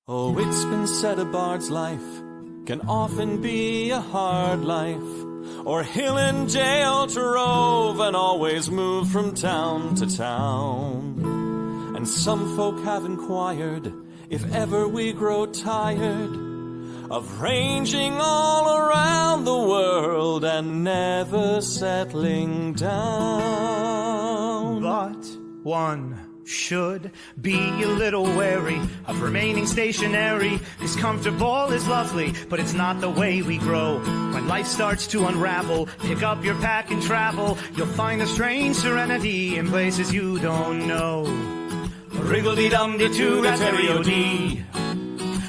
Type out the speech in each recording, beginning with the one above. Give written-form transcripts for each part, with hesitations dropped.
Oh, it's been said a bard's life can often be a hard life, or hill and jail to rove and always move from town to town. And some folk have inquired if ever we grow tired of ranging all around the world and never settling down. But one should be a little wary of remaining stationary, 'cause comfortable is lovely, but it's not the way we grow. When life starts to unravel, pick up your pack and travel. You'll find a strange serenity in places you don't know. Wriggle-dee-dum-dee-too-da-terry-o-dee.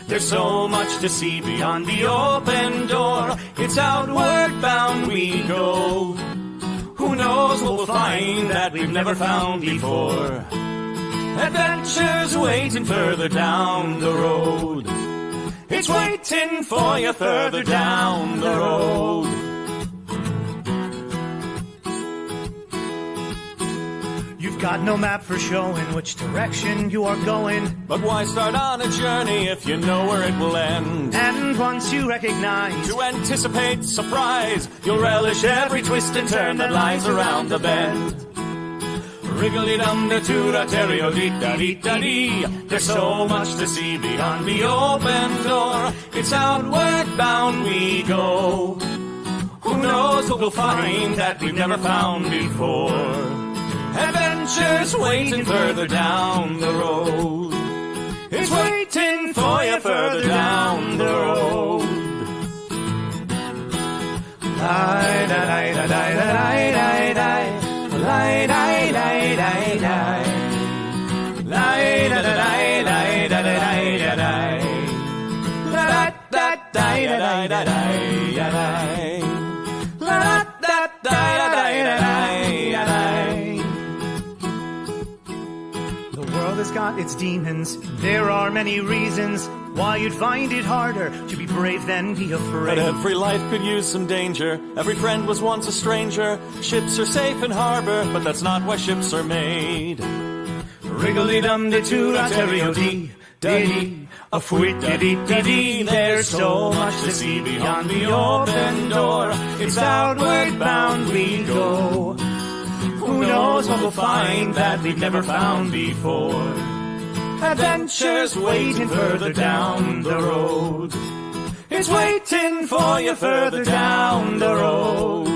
There's so much to see beyond the open door. It's outward bound we go. Who knows what we'll find that we've never found before. Adventures waiting further down the road. It's waiting for you further down the road. You've got no map for showing which direction you are going. But why start on a journey if you know where it will end? And once you recognize, to anticipate surprise, you'll relish every twist and turn that lies around the bend. Wriggle-dee-dum-dee-too-da-terry-o-dee-da-dee-da-dee. There's so much to see beyond the open door. It's outward bound we go. Who knows what we'll find that we've never found before. Adventures waiting further down the road. It's waiting for you further down the road. Lie-da-lie-da-lie-da-lie-da-lie. Lie-da-lie-da-lie-da-lie. Lie-da-da-lie-da-lie-da-lie-da-lie. La-da-da-lie-da-lie-da-lie. La-da-da-lie-da-lie-da-lie. The world has got its demons. There are many reasons why you'd find it harder to be brave than be afraid. But every life could use some danger. Every friend was once a stranger. Ships are safe in harbor, but that's not why ships are made. Wriggle-dee-dum-dee-too-da-terry-o-dee. Dee, a fwit-dee-dee-dee. There's so much to see beyond the open door. It's outward bound we go. Who knows what we'll find that we've never found before. Adventures waiting further down the road. It's waiting for you further down the road.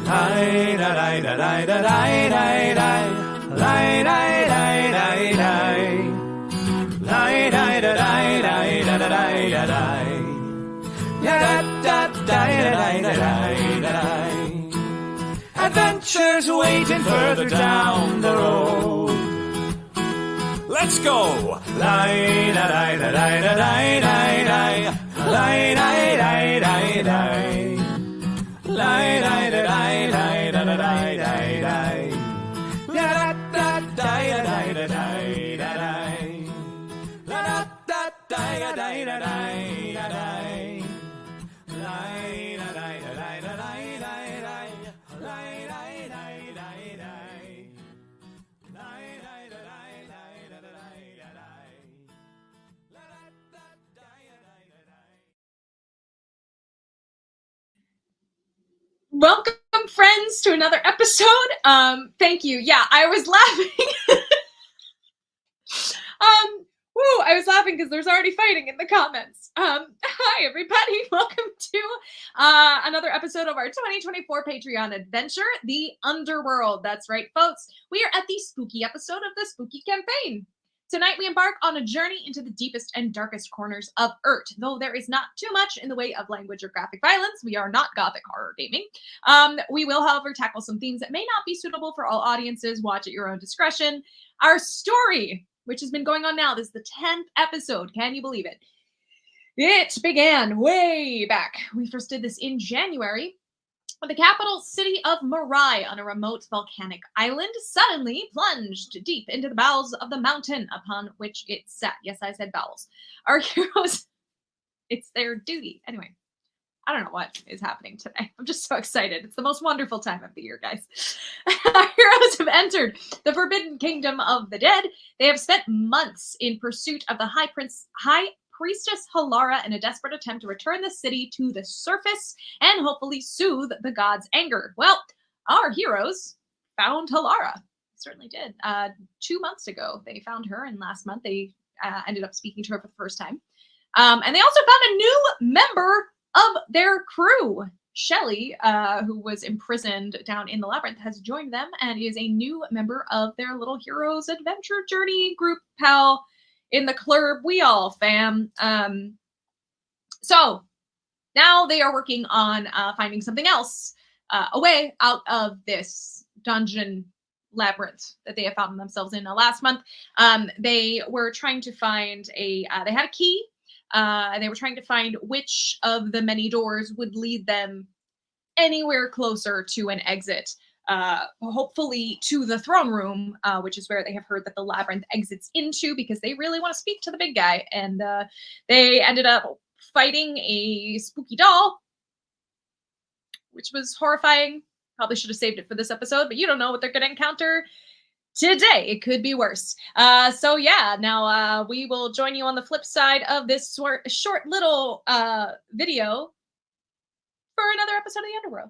Lie-da-lie-da-lie-da-lie-da-lie. Lie-da-lie-da-lie-da-lie. Lie-da-lie-da-lie-da-lie-da-lie. La-da-da-lie-da-lie-da-lie. Adventures waiting further down the road. Let's go! Lie-da-lie-da-lie-da-lie-da-lie. Lie-da-lie-da-lie-da-lie. Lie-da-lie-da-lie-da-lie-da-lie. La-da-da-lie-da-lie-da-lie. La-da-da-lie-da-lie-da-lie. Welcome, friends, to another episode. Thank you. Yeah, I was laughing. I was laughing because there's already fighting in the comments. Hi, everybody. Welcome to another episode of our 2024 Patreon adventure, The Underworld. That's right, folks. We are at the spooky episode of the Spooky Campaign. Tonight, we embark on a journey into the deepest and darkest corners of Urt. Though there is not too much in the way of language or graphic violence, we are not gothic horror gaming. We will, however, tackle some themes that may not be suitable for all audiences. Watch at your own discretion. Our story, which has been going on now, this is the 10th episode. Can you believe it? It began way back. We first did this in January. The capital city of Marai on a remote volcanic island suddenly plunged deep into the bowels of the mountain upon which it sat. Yes, I said bowels. Our heroes, it's their duty. Anyway, I don't know what is happening today. I'm just so excited. It's the most wonderful time of the year, guys. Our heroes have entered the forbidden kingdom of the dead. They have spent months in pursuit of the High Priestess Halara in a desperate attempt to return the city to the surface and hopefully soothe the god's anger. Well, our heroes found Halara. Certainly did. 2 months ago, they found her, and last month they ended up speaking to her for the first time. And they also found a new member of their crew. Shelley, who was imprisoned down in the labyrinth, has joined them and is a new member of their little heroes adventure journey group pal in the club. We all fam. So now they are working on finding something else, a way out of this dungeon labyrinth that they have found themselves in. Last month, they were trying to find they had a key. And they were trying to find which of the many doors would lead them anywhere closer to an exit, hopefully to the throne room, which is where they have heard that the labyrinth exits into, because they really want to speak to the big guy. And they ended up fighting a spooky doll, which was horrifying. Probably should have saved it for this episode, but you don't know what they're going to encounter today. It could be worse. So yeah, now we will join you on the flip side of this short little video for another episode of the Underworld.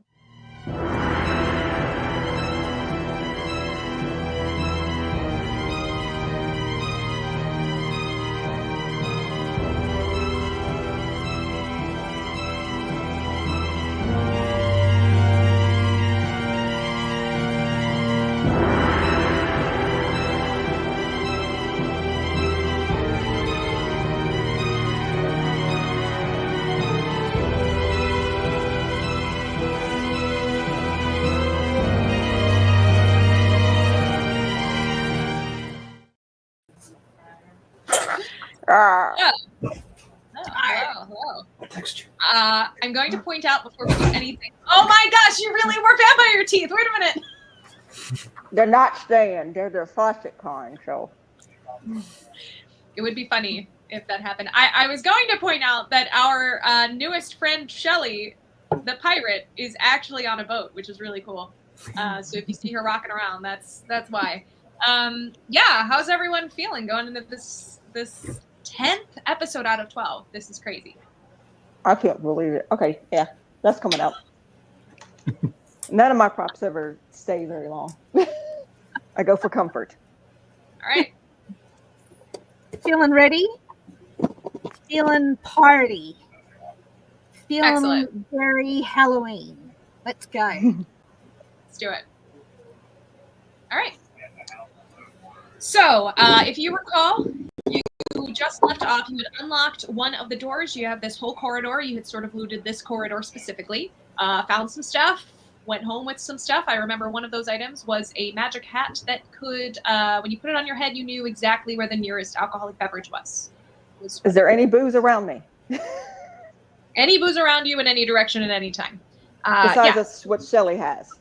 Hello. I'm going to point out before we do anything. Oh my gosh, you really were vampire teeth. Wait a minute. They're not staying. They're the faucet kind, so. It would be funny if that happened. I was going to point out that our newest friend, Shelley, the pirate, is actually on a boat, which is really cool. So if you see her rocking around, that's why. Yeah, how's everyone feeling going into this 10th episode out of 12? This is crazy. I can't believe it. Okay, yeah, that's coming out. None of my props ever stay very long. I go for comfort. All right. Feeling ready? Feeling party? Feeling Excellent. very Halloween. Let's go. Let's do it. All right. So, if you recall, you just left off. You had unlocked one of the doors. You have this whole corridor. You had sort of looted this corridor specifically. Found some stuff. Went home with some stuff. I remember one of those items was a magic hat that could, when you put it on your head, you knew exactly where the nearest alcoholic beverage was. Is there any booze around me? Any booze around you in any direction at any time. Besides what Shelley has.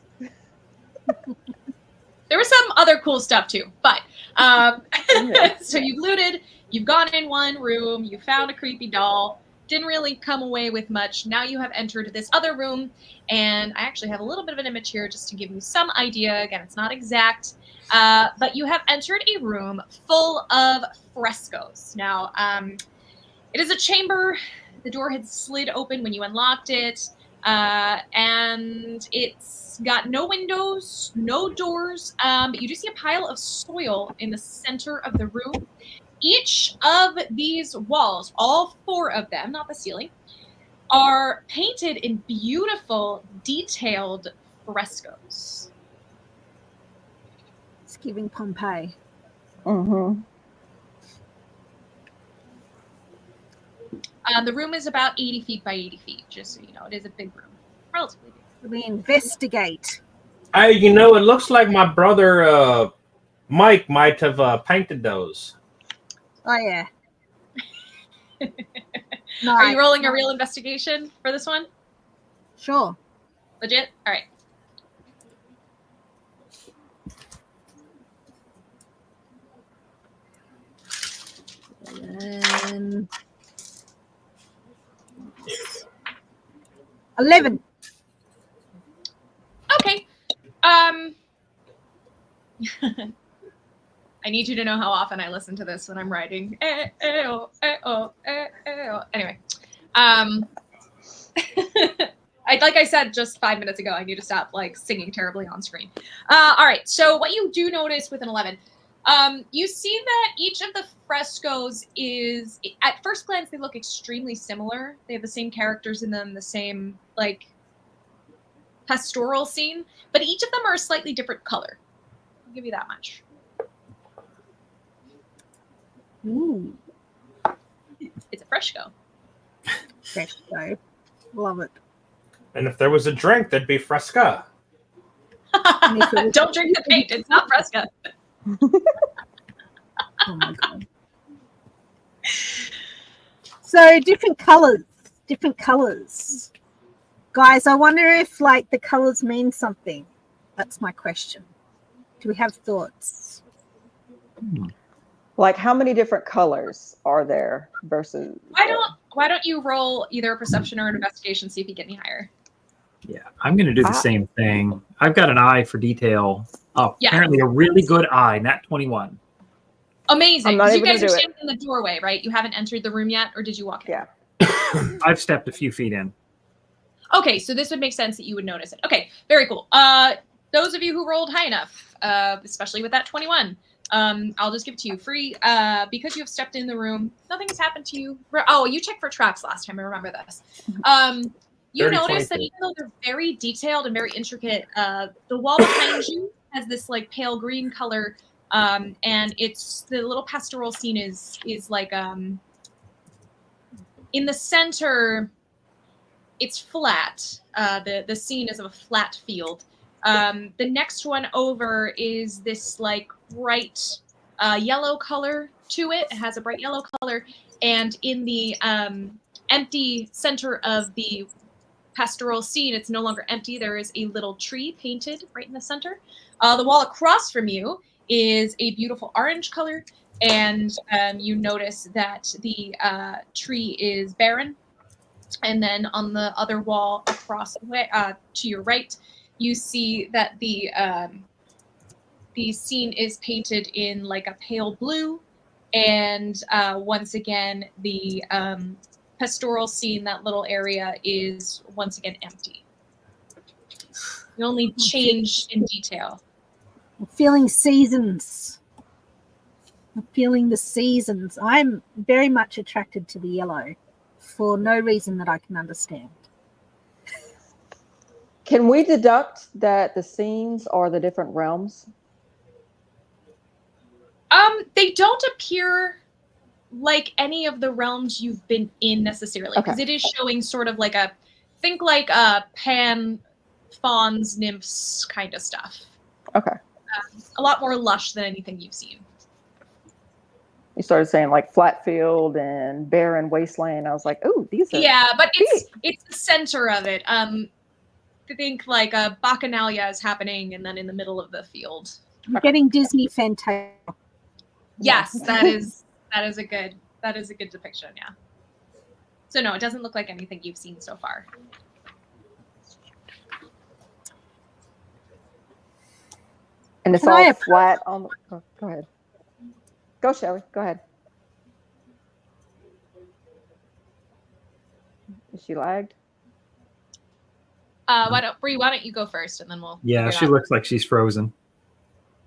There was some other cool stuff too, but so you've looted, you've gone in one room, you found a creepy doll, didn't really come away with much. Now you have entered this other room, and I actually have a little bit of an image here just to give you some idea. Again, it's not exact, but you have entered a room full of frescoes. Now, it is a chamber. The door had slid open when you unlocked it, and it's got no windows, no doors, but you do see a pile of soil in the center of the room. Each of these walls, all 4 of them, not the ceiling, are painted in beautiful, detailed frescoes. It's giving Pompeii. Mm-hmm. The room is about 80 feet by 80 feet, just so you know. It is a big room, relatively big. We investigate. It looks like my brother Mike might have painted those. Oh, yeah. Are you rolling a real investigation for this one? Sure. Legit? All right. 11. Okay. I need you to know how often I listen to this when I'm writing. Anyway, like I said just 5 minutes ago, I need to stop like singing terribly on screen. All right. So what you do notice with an 11, you see that each of the frescoes is, at first glance, they look extremely similar. They have the same characters in them, the same like pastoral scene, but each of them are a slightly different color. I'll give you that much. Ooh, It's a fresco. fresco. Love it. And if there was a drink, there'd be Fresca. Don't drink the paint. It's not fresca. Oh my god. So different colors. Guys, I wonder if like the colors mean something. That's my question. Do we have thoughts? Like, how many different colors are there versus? Why don't you roll either a perception or an investigation, see if you get any higher? Yeah, I'm going to do the same thing. I've got an eye for detail. Oh, Yeah. apparently a really good eye, nat 21. Amazing. I'm not 'Cause you able to guys are do it. standing in the doorway, right? You haven't entered the room yet, or did you walk in? Yeah. I've stepped a few feet in. Okay, so this would make sense that you would notice it. Okay, very cool. Those of you who rolled high enough, especially with that 21, I'll just give it to you free. Because you have stepped in the room, nothing has happened to you. Oh, you checked for traps last time. I remember this. You 30, notice that 22. even though they're very detailed and very intricate, the wall behind you has this like pale green color, and it's the little pastoral scene is like in the center. It's flat. The scene is of a flat field. The next one over is this like bright yellow color to it. It has a bright yellow color, and in the empty center of the pastoral scene, it's no longer empty. There is a little tree painted right in the center. The wall across from you is a beautiful orange color, and you notice that the tree is barren. And then on the other wall across to your right, you see that the scene is painted in like a pale blue, and once again the pastoral scene, that little area, is once again empty. The only change in detail. I'm feeling seasons. I'm feeling the seasons. I'm very much attracted to the yellow for no reason that I can understand. Can we deduct that the scenes are the different realms? They don't appear like any of the realms you've been in necessarily, because Okay. it is showing sort of like think like Pan, fauns, nymphs kind of stuff. Okay. A lot more lush than anything you've seen. You started saying like flat field and barren wasteland. I was like, oh, these are. Yeah, but big. it's the center of it. I think like a Bacchanalia is happening, and then in the middle of the field. I'm getting Disney Fantasia. Yes, that is a good depiction. Yeah. So no, it doesn't look like anything you've seen so far. And it's Can I all approach- flat on the. Oh, go ahead. Go, Shelly. Go ahead. Is she lagged? Why don't you go first, and then we'll. Yeah, figure it she out. looks like she's frozen.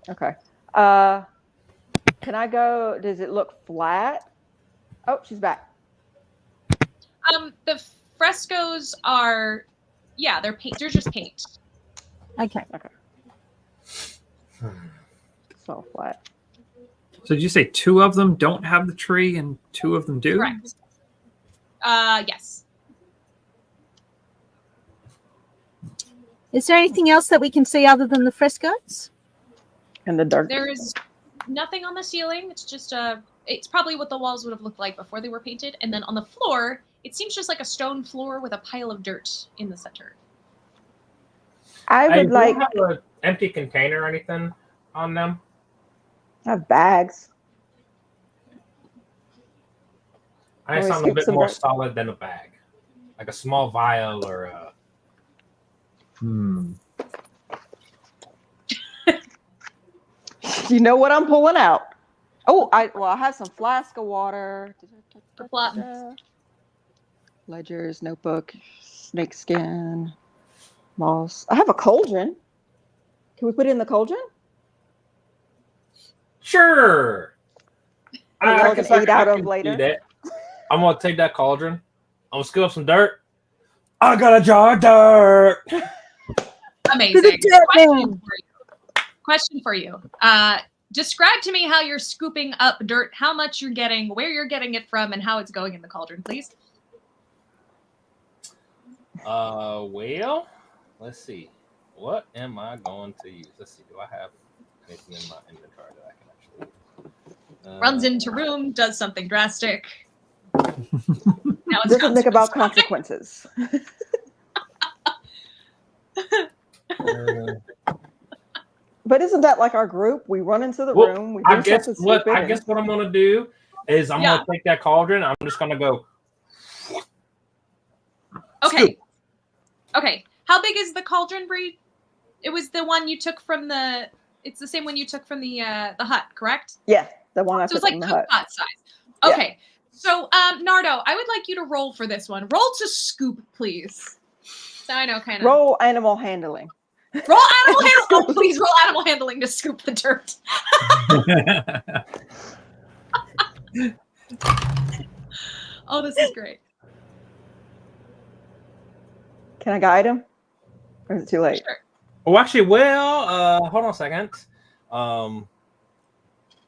Okay. Can I go? Does it look flat? Oh, she's back. The frescoes are, yeah, they're paint. They're just paint. Okay. It's all flat. So did you say 2 of them don't have the tree and 2 of them do? Correct. Yes. Is there anything else that we can see other than the frescoes? And the dark. There is nothing on the ceiling. It's just it's probably what the walls would have looked like before they were painted. And then on the floor, it seems just like a stone floor with a pile of dirt in the center. I would do like. you have an empty container or anything on them? I have bags. I Or sound a skip bit some more dirt. solid than a bag, like a small vial or You know what I'm pulling out? Oh, I have some flask of water. The plot. Ledgers, notebook, snake skin, moss. I have a cauldron. Can we put it in the cauldron? Sure. Y'all can eat out of do later. that. I'm gonna take that cauldron. I'm gonna scoop up some dirt. I got a jar of dirt. Amazing. Question for you. Describe to me how you're scooping up dirt, how much you're getting, where you're getting it from, and how it's going in the cauldron, please. Well, let's see. What am I going to use? Let's see. Do I have anything in my inventory that I can actually Runs into room, does something drastic. Now it's Doesn't think about consequences. But isn't that like our group? We run into the room. We I guess what I'm gonna do is I'm gonna take that cauldron. I'm just gonna go. Okay. Scoop. Okay. How big is the cauldron, Bree? It was the one you took from the. It's the same one you took from the hut, correct? Yeah, the one I took it's like from the hut. Hut size. Okay. Yeah. So, Nardo, I would like you to roll for this one. Roll to scoop, please. So I know kind of. Roll animal handling. Roll animal handling. Oh, please roll animal handling to scoop the dirt. Oh, this is great. Can I guide him? Or is it too late? Sure. Oh, actually, well, hold on a second. I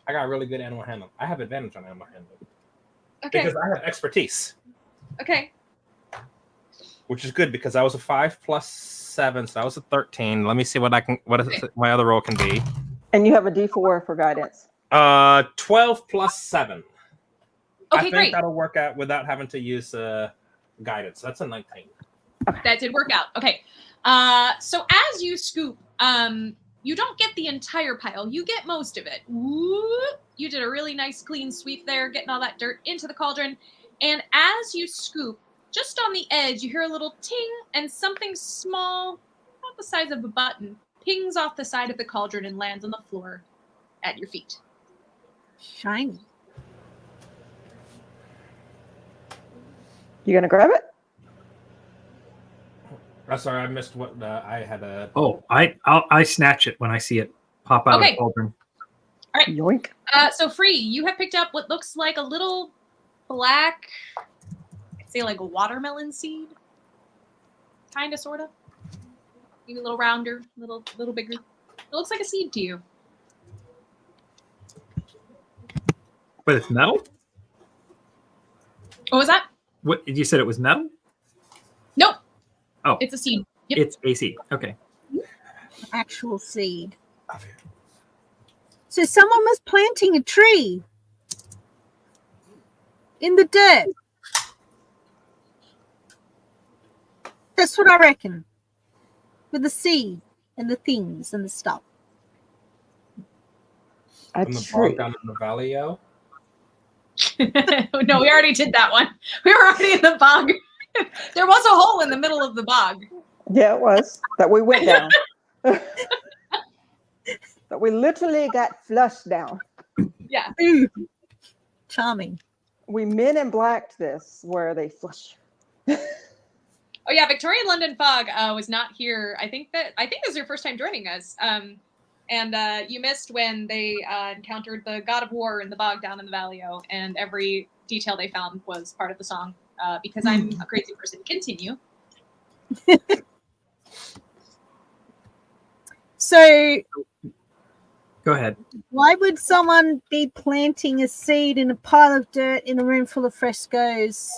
got really good animal handling. I have advantage on animal handling. Okay. Because I have expertise. Okay. Which is good because I was a 5 plus 7, so I was a 13. Let me see what my other roll can be. And you have a D4 for guidance. 12 plus 7. Okay, I think great. that'll work out without having to use guidance. That's a 19. Okay. That did work out. Okay. So as you scoop, you don't get the entire pile. You get most of it. Woo! You did a really nice clean sweep there, getting all that dirt into the cauldron. And as you scoop, just on the edge, you hear a little ting, and something small, about the size of a button, pings off the side of the cauldron and lands on the floor at your feet. Shiny. You gonna grab it? I'm sorry, I missed what I had a. Oh, I snatch it when I see it pop out of the cauldron. All right. Yoink. So Free, you have picked up what looks like a little black, I'd say like a watermelon seed, kind of, sort of. Maybe a little rounder, a little bigger. It looks like a seed to you. But it's metal? What was that? What you said it was metal? Nope. Oh, it's a seed. Yep. It's a seed. Okay. Actual seed. So someone was planting a tree in the dirt. That's what I reckon. With the seed and the things and the stuff. From the bog down in the valley, yo. No, we already did that one. We were already in the bog. There was a hole in the middle of the bog. Yeah, it was. That we went down. That we literally got flushed down. Yeah. Charming. We Men in Blacked this where they flush. Oh yeah, Victorian London Fog was not here. I think this is your first time joining us. And you missed when they encountered the god of war in the bog down in the Valley-O, and every detail they found was part of the song. Because I'm a crazy person. Continue. So, go ahead. Why would someone be planting a seed in a pile of dirt in a room full of frescoes?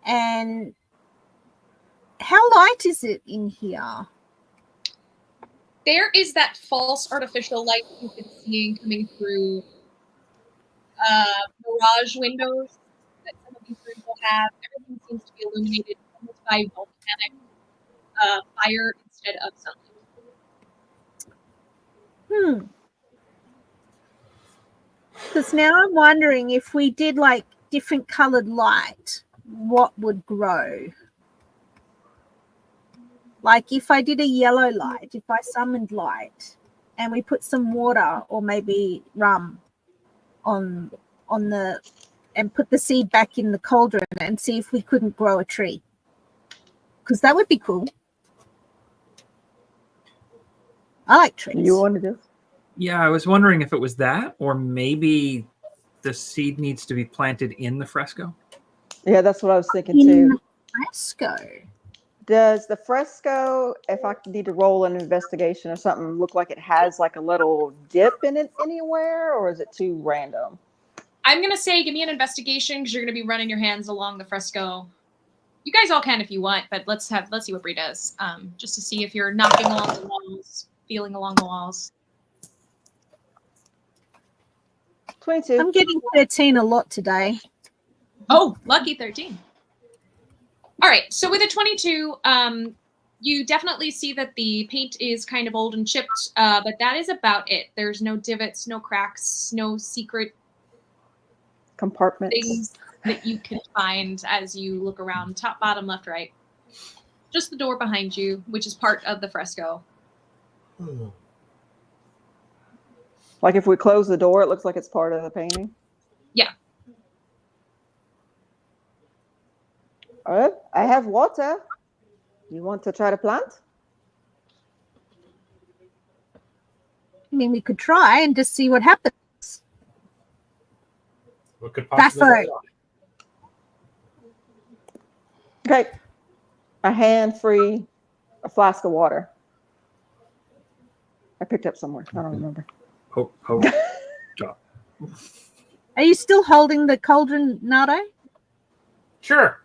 And how light is it in here? There is that false artificial light you've been seeing coming through mirage windows that some of these rooms will have. Everything seems to be illuminated almost by volcanic fire instead of sunlight. Because now I'm wondering if we did like different colored light, what would grow? Like if I did a yellow light, if I summoned light, and we put some water or maybe rum on the and put the seed back in the cauldron and see if we couldn't grow a tree, because that would be cool. I like trees. You want to do? Yeah, I was wondering if it was that, or maybe the seed needs to be planted in the fresco. Yeah, that's what I was thinking In too. the fresco. Does the fresco, if I need to roll an investigation or something, look like it has like a little dip in it anywhere, or is it too random? I'm gonna say give me an investigation because you're gonna be running your hands along the fresco. You guys all can if you want, but let's see what Bree does. Just to see if you're knocking along the walls, feeling along the walls. 22. I'm getting 13 a lot today. Oh, lucky 13. All right, so with a 22, you definitely see that the paint is kind of old and chipped, but that is about it. There's no divots, no cracks, no secret Compartments. things that you can find as you look around, top, bottom, left, right. Just the door behind you, which is part of the fresco. Like if we close the door, it looks like it's part of the painting. Yeah. All right, I have water. You want to try to plant? I mean, we could try and just see what happens. What could possibly Baffo. go wrong? Okay. A hand free, a flask of water. I picked up somewhere. I don't remember. Oh, drop. Are you still holding the cauldron, Nardo? Sure.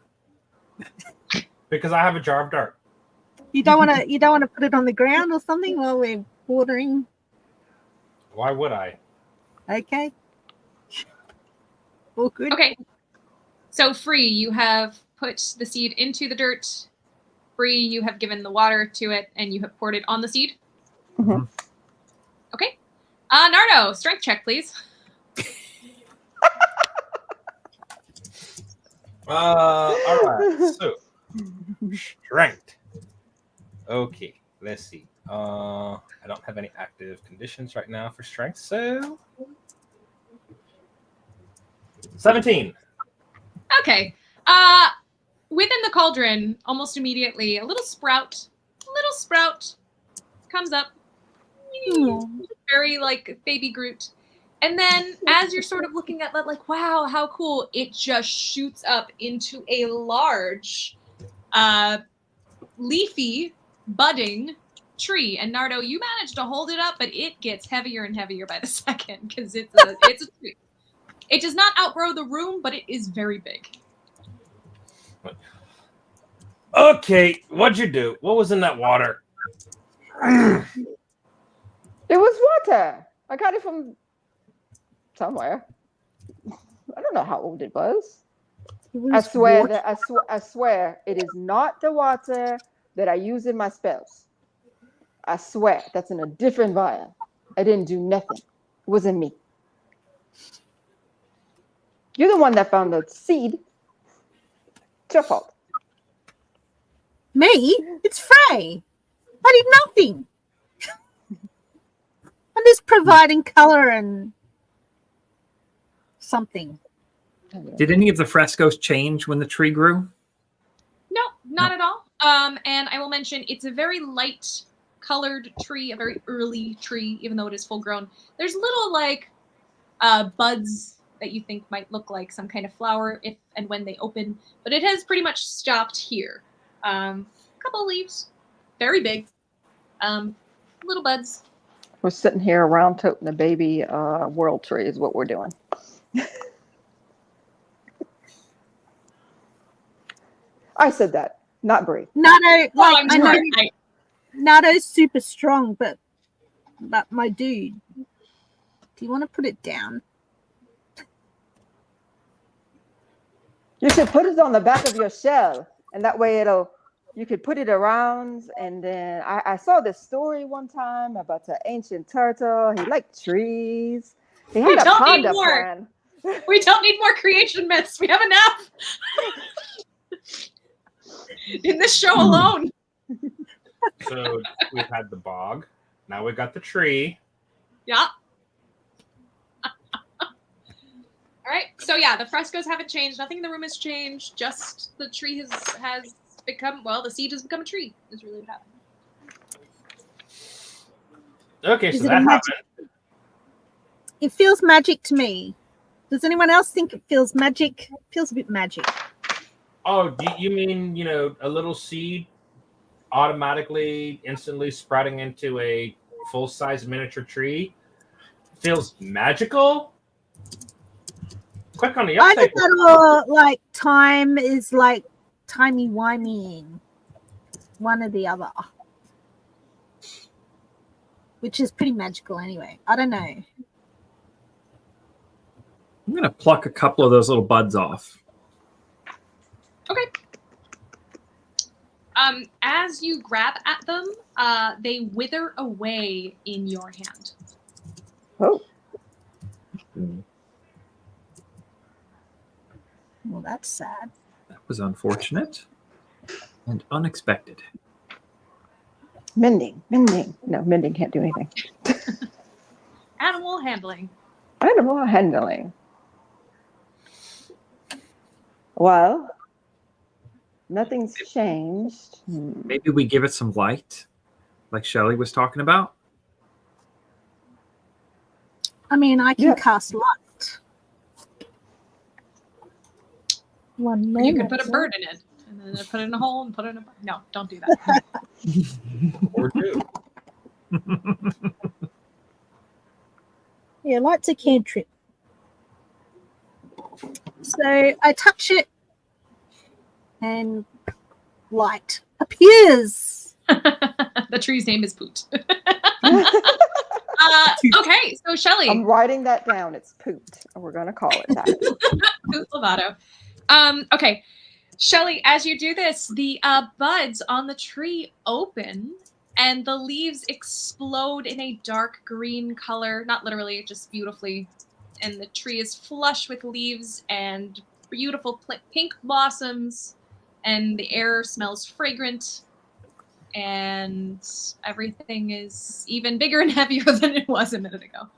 Because I have a jar of dirt. You don't want to put it on the ground or something while we're watering? Why would I? Okay. All good. Okay. So Free, you have put the seed into the dirt. Free, you have given the water to it, and you have poured it on the seed. Mhm. Okay. Nardo, strength check, please. All right. So, strength. Okay. Let's see. I don't have any active conditions right now for strength, so 17. Okay. Within the cauldron, almost immediately, a little sprout comes up. Very like baby Groot. And then as you're sort of looking at that, like, wow, how cool, it just shoots up into a large, leafy, budding tree. And Nardo, you managed to hold it up, but it gets heavier and heavier by the second because it's a tree. It does not outgrow the room, but it is very big. Okay, what'd you do? What was in that water? It was water. I got it from somewhere. I don't know how old it was. I swear I swear it is not the water that I use in my spells. I swear that's in a different vial. I didn't do nothing. It wasn't me. You're the one that found the seed. It's your fault. Me? It's Frey. I did nothing. I'm just providing color and something. Did any of the frescoes change when the tree grew? No, not at all. And I will mention it's a very light colored tree, a very early tree, even though it is full grown. There's little like buds that you think might look like some kind of flower if and when they open, but it has pretty much stopped here. Couple leaves, very big, little buds. We're sitting here around toting the baby world tree is what we're doing. I said that, not Bree. Nardo, like, I'm I know sorry. Nardo's super strong, but my dude, do you want to put it down? You should put it on the back of your shell, and that way you could put it around. And then I saw this story one time about an ancient turtle. He liked trees. He had a don't need panda more. plan. We don't need more creation myths. We have enough in this show alone. So we've had the bog. Now we got the tree. Yeah. All right. So yeah, the frescoes haven't changed. Nothing in the room has changed. Just the tree has become, well, the seed has become a tree. Is really what happened. Okay, Is so it that a magic? happened. It feels magic to me. Does anyone else think it feels magic? It feels a bit magic. Oh, do you mean, a little seed automatically, instantly sprouting into a full-size miniature tree? Feels magical? Quick on the Either uptake. that or like time is like timey-wimeying. One or the other. Which is pretty magical anyway. I don't know. I'm going to pluck a couple of those little buds off. Okay. As you grab at them, they wither away in your hand. Oh, Well, that's sad. That was unfortunate and unexpected. mending. No, mending can't do anything. Animal handling. Animal handling. Well, nothing's changed. Maybe we give it some light, like Shelley was talking about. I mean, I can Yeah. cast light. One You could moment. put a bird in it, and then put it in a hole and put it in a. No, don't do that. Or two. Yeah, light's a cantrip. So I touch it and light appears. The tree's name is Poot. Okay, so Shelley. I'm writing that down. It's Poot. We're going to call it that. Poot Lovato. Okay, Shelley, as you do this, the buds on the tree open and the leaves explode in a dark green color. Not literally, just beautifully. And the tree is flush with leaves and beautiful pink blossoms. And the air smells fragrant. And everything is even bigger and heavier than it was a minute ago.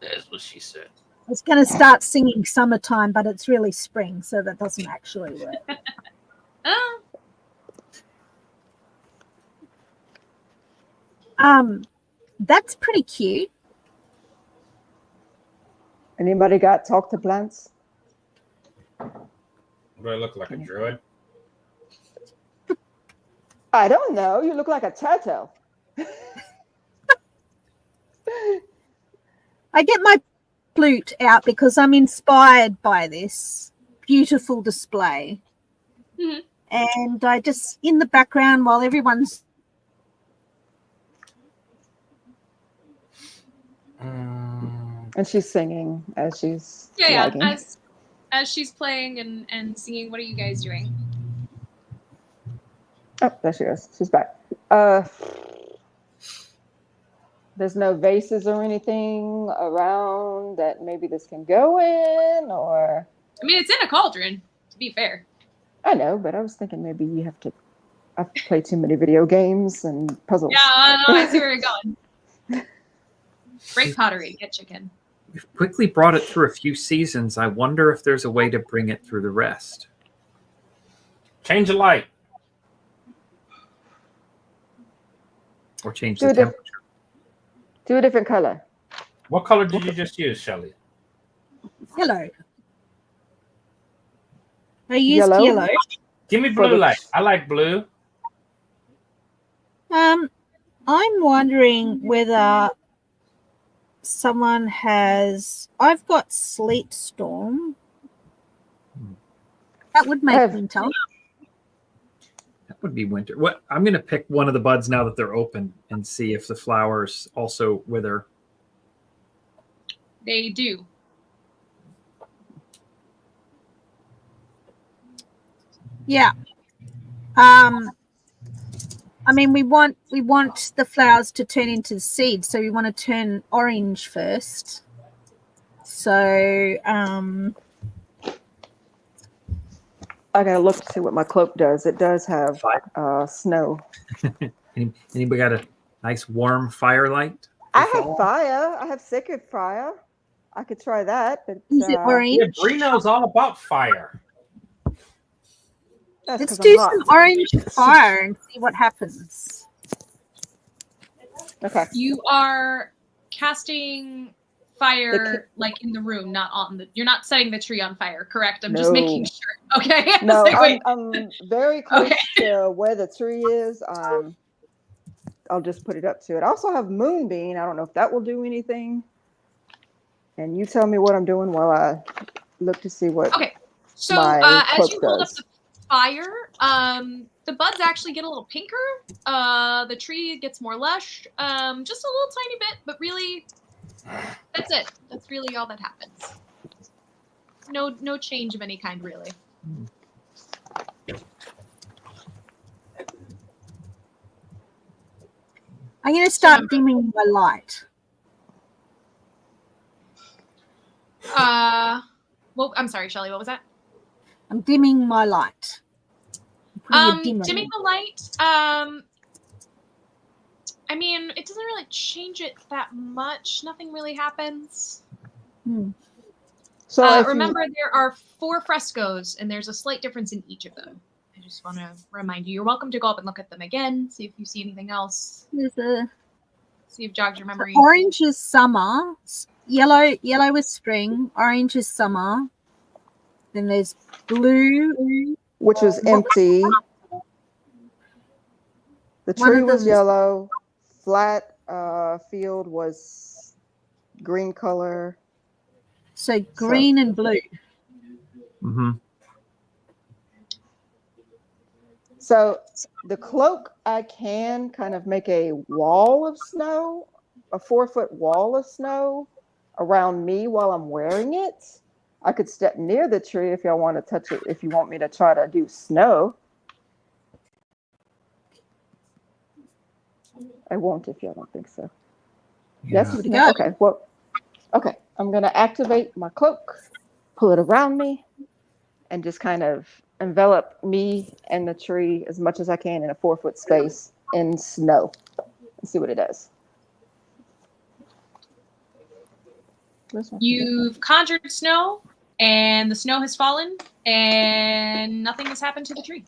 That's what she said. I was going to start singing Summertime, but it's really spring, so that doesn't actually work. That's pretty cute. Anybody got talk to plants? Do I look like a druid? I don't know. You look like a turtle. I get my flute out because I'm inspired by this beautiful display. Mhm. And I just, in the background, while everyone's And she's singing as she's Yeah. lagging. As she's playing and singing, what are you guys doing? Oh, there she is. She's back. There's no vases or anything around that maybe this can go in, or I mean, it's in a cauldron, to be fair. I know, but I was thinking maybe you have to. I've played too many video games and puzzles. Yeah, I know. I see where you're going. Break pottery, get chicken. We've quickly brought it through a few seasons. I wonder if there's a way to bring it through the rest. Change the light. Or change Do the a diff- temperature. Do a different color. What color did you just use, Shelley? hello. I used Yellow? yellow. Give me blue light. I like blue. I'm wondering whether someone has. I've got Sleet Storm. That would make winter. That would be winter. What? I'm going to pick one of the buds now that they're open and see if the flowers also wither. They do. Yeah. I mean, we want the flowers to turn into seeds, so we want to turn orange first. So, I gotta look to see what my cloak does. It does have Fire. snow. Anybody got a nice warm firelight? I have fire. I have sacred fire. I could try that, but Is it orange? Yeah, Bree knows all about fire. that's Let's 'cause I'm do hot. some orange fire and see what happens. Okay. You are casting fire like in the room, not on the. You're not setting the tree on fire, correct? I'm just making No. sure. Okay. I was No, like, wait. I'm very close Okay. to where the tree is. I'll just put it up to it. I also have moonbeam. I don't know if that will do anything. And you tell me what I'm doing while I look to see what. Okay. So my as you cloak hold up does. the fire, the buds actually get a little pinker. The tree gets more lush, just a little tiny bit, but really, that's it. That's really all that happens. No change of any kind, really. I'm going to start dimming my light. Well, I'm sorry, Shelley. What was that? I'm dimming my light. I'm putting a dimmer Dimming in. the light. I mean, it doesn't really change it that much. Nothing really happens. So if remember, there are 4 frescoes, and there's a slight difference in each of them. I just want to remind you. You're welcome to go up and look at them again, see if you see anything else. There's a See if jogs your memory. orange is summer, yellow is spring, orange is summer. Then there's blue, which was empty. The One tree of was them is- yellow. Flat field was green color. so green and blue. Mm-hmm. So the cloak, I can kind of make a wall of snow, a 4-foot wall of snow around me while I'm wearing it. I could step near the tree if y'all want to touch it, if you want me to try to do snow. I won't if y'all don't think so. Yes, you can. Good. Okay, well, okay. I'm going to activate my cloak, pull it around me, and just kind of envelop me and the tree as much as I can in a 4-foot space in snow and see what it does. You've conjured snow, and the snow has fallen, and nothing has happened to the tree.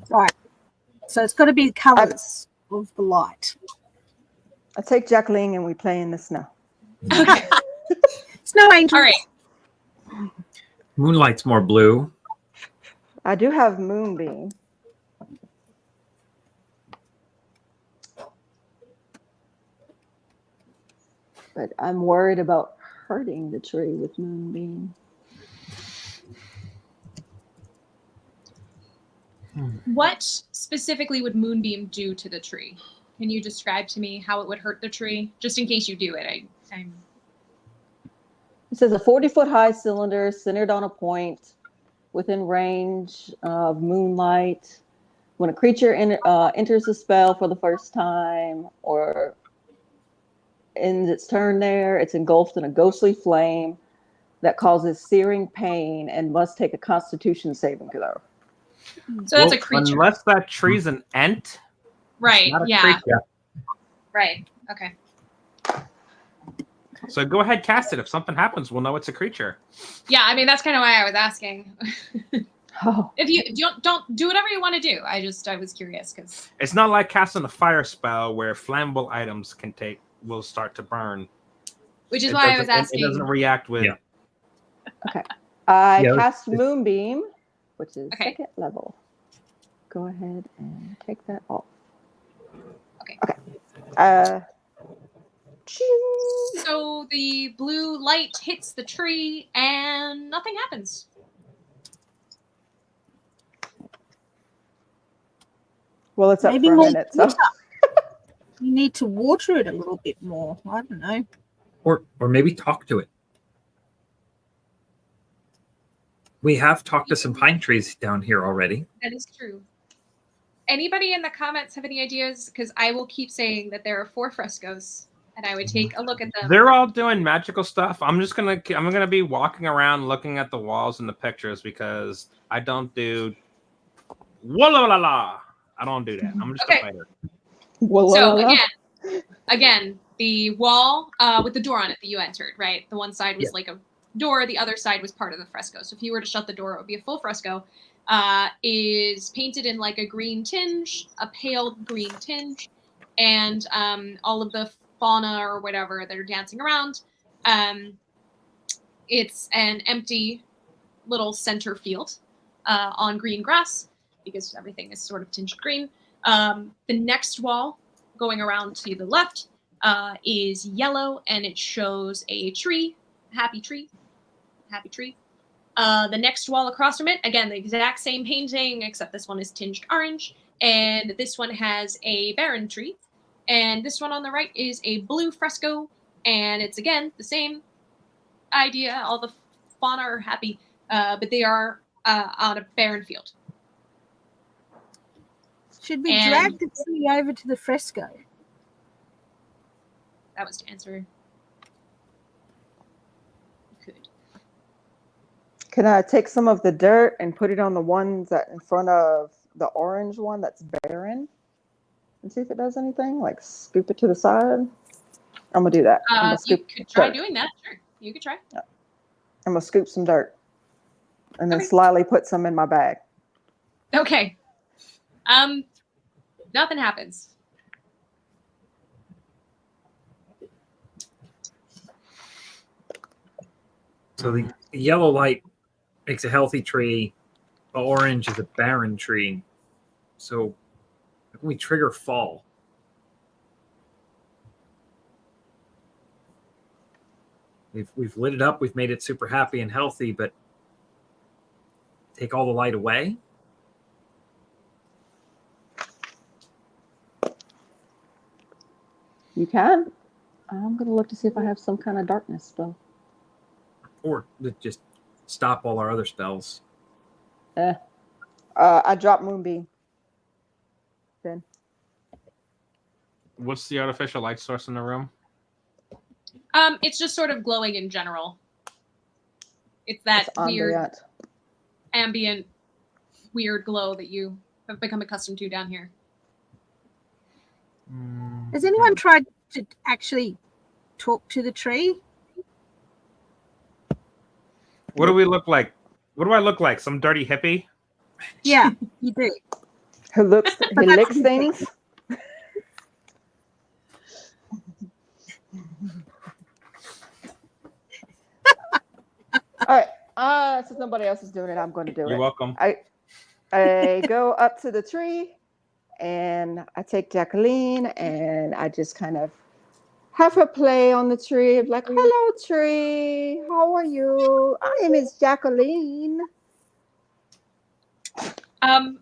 Right. So it's got to be the colors of the light. I take Jacqueline and we play in the snow. Okay. Snow angels. All right. Moonlight's more blue. I do have moonbeam. But I'm worried about hurting the tree with moonbeam. What specifically would Moonbeam do to the tree? Can you describe to me how it would hurt the tree? Just in case you do it. I'm It says a 40-foot high cylinder centered on a point within range of moonlight. When a creature enters the spell for the first time or ends its turn there, it's engulfed in a ghostly flame that causes searing pain and must take a Constitution saving throw. So that's a creature. Unless that tree's an ent. Right. Not a Yeah. creature. Right. Okay. So go ahead, cast it. If something happens, we'll know it's a creature. Yeah. I mean, that's kind of why I was asking. Oh, If you don't do whatever you want to do. I was curious because It's not like casting a fire spell where flammable items will start to burn. which is It why I was doesn't- asking. It doesn't react with. Yeah. okay. I Yeah, cast Moonbeam, which is Okay. 2nd level. Go ahead and take that off. Okay. Okay. Ching. So the blue light hits the tree and nothing happens. Well, it's up Maybe for a more minute, so. You need to water it a little bit more. I don't know. Or maybe talk to it. We have talked to some pine trees down here already. That is true. Anybody in the comments have any ideas? Because I will keep saying that there are 4 frescoes and I would take a look at them. They're all doing magical stuff. I'm gonna be walking around looking at the walls and the pictures because I don't do la. I don't do that. I'm just a fighter. So again, the wall with the door on it that you entered, right? The one side was like a door, the other side was part of the fresco. So if you were to shut the door, it would be a full fresco. Is painted in like a green tinge, a pale green tinge, and all of the fauna or whatever that are dancing around. It's an empty little center field on green grass because everything is sort of tinged green. The next wall going around to the left is yellow, and it shows a tree, happy tree. The next wall across from it, again, the exact same painting, except this one is tinged orange, and this one has a barren tree. And this one on the right is a blue fresco, and it's, again, the same idea. All the fauna are happy, but they are on a barren field. Should we drag the tree over to the fresco? That was to answer. Could. Can I take some of the dirt and put it on the ones that in front of the orange one that's barren? And see if it does anything? Like scoop it to the side? I'm going to do that. You could try doing that. Sure. You could try. Yeah. I'm going to scoop some dirt. And then slyly put some in my bag. Okay. Nothing happens. So the yellow light makes a healthy tree. The orange is a barren tree. So how can we trigger fall? We've lit it up. We've made it super happy and healthy, but take all the light away? You can. I'm going to look to see if I have some kind of darkness spell. Or just stop all our other spells. I dropped Moonbeam. Then. What's the artificial light source in the room? It's just sort of glowing in general. It's that weird ambient, weird glow that you have become accustomed to down here. Has anyone tried to actually talk to the tree? What do we look like? What do I look like? Some dirty hippie? Yeah, you do. He licks things. All right. Since nobody else is doing it, I'm going to do it. You're welcome. I go up to the tree and I take Jacqueline and I just kind of have her play on the tree. Like, hello, tree. How are you? My name is Jacqueline.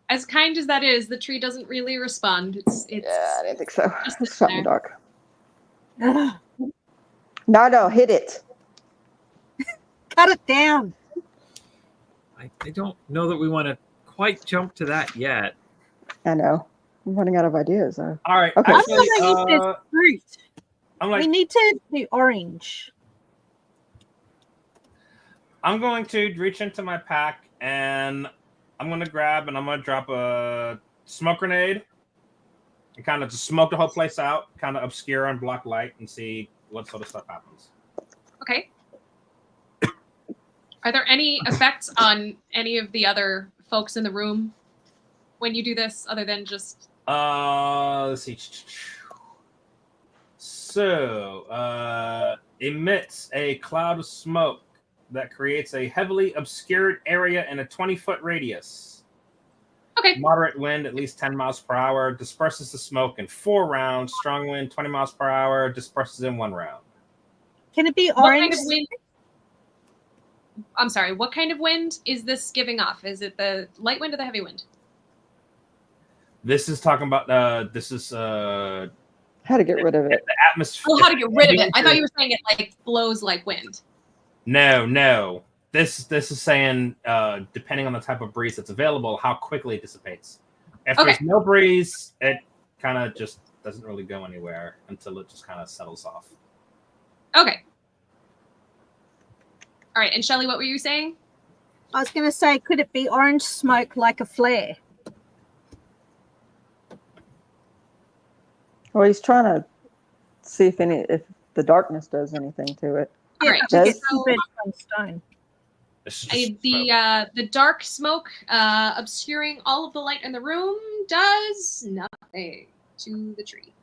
As kind as that is, the tree doesn't really respond. It's yeah, I didn't think so. Just It's something there. dark. No, hit it. Cut it down. I don't know that we want to quite jump to that yet. I know. I'm running out of ideas. All right. Okay. I'm Actually, going to use this fruit. I'm We need to do orange. I'm going to reach into my pack and I'm going to grab and I'm going to drop a smoke grenade and kind of just smoke the whole place out, kind of obscure and block light and see what sort of stuff happens. Okay. Are there any effects on any of the other folks in the room when you do this, other than just? Let's see. So, emits a cloud of smoke that creates a heavily obscured area in a 20-foot radius. Okay. Moderate wind, at least 10 miles per hour, disperses the smoke in 4 rounds. Strong wind, 20 miles per hour, disperses in 1 round. Can it be What orange? kind of wind? I'm sorry. What kind of wind is this giving off? Is it the light wind or the heavy wind? This is talking about. How to get rid of it? The atmosphere. Oh, how to get rid of it? I thought you were saying it like blows like wind. No. This is saying depending on the type of breeze that's available, how quickly it dissipates. If there's no breeze, it kind of just doesn't really go anywhere until it just kind of settles off. Okay. All right, and Shelley, what were you saying? I was going to say, could it be orange smoke like a flare? Well, he's trying to see if the darkness does anything to it. All right. To get Does- some bed from stone. It's just The dark smoke obscuring all of the light in the room does nothing to the tree.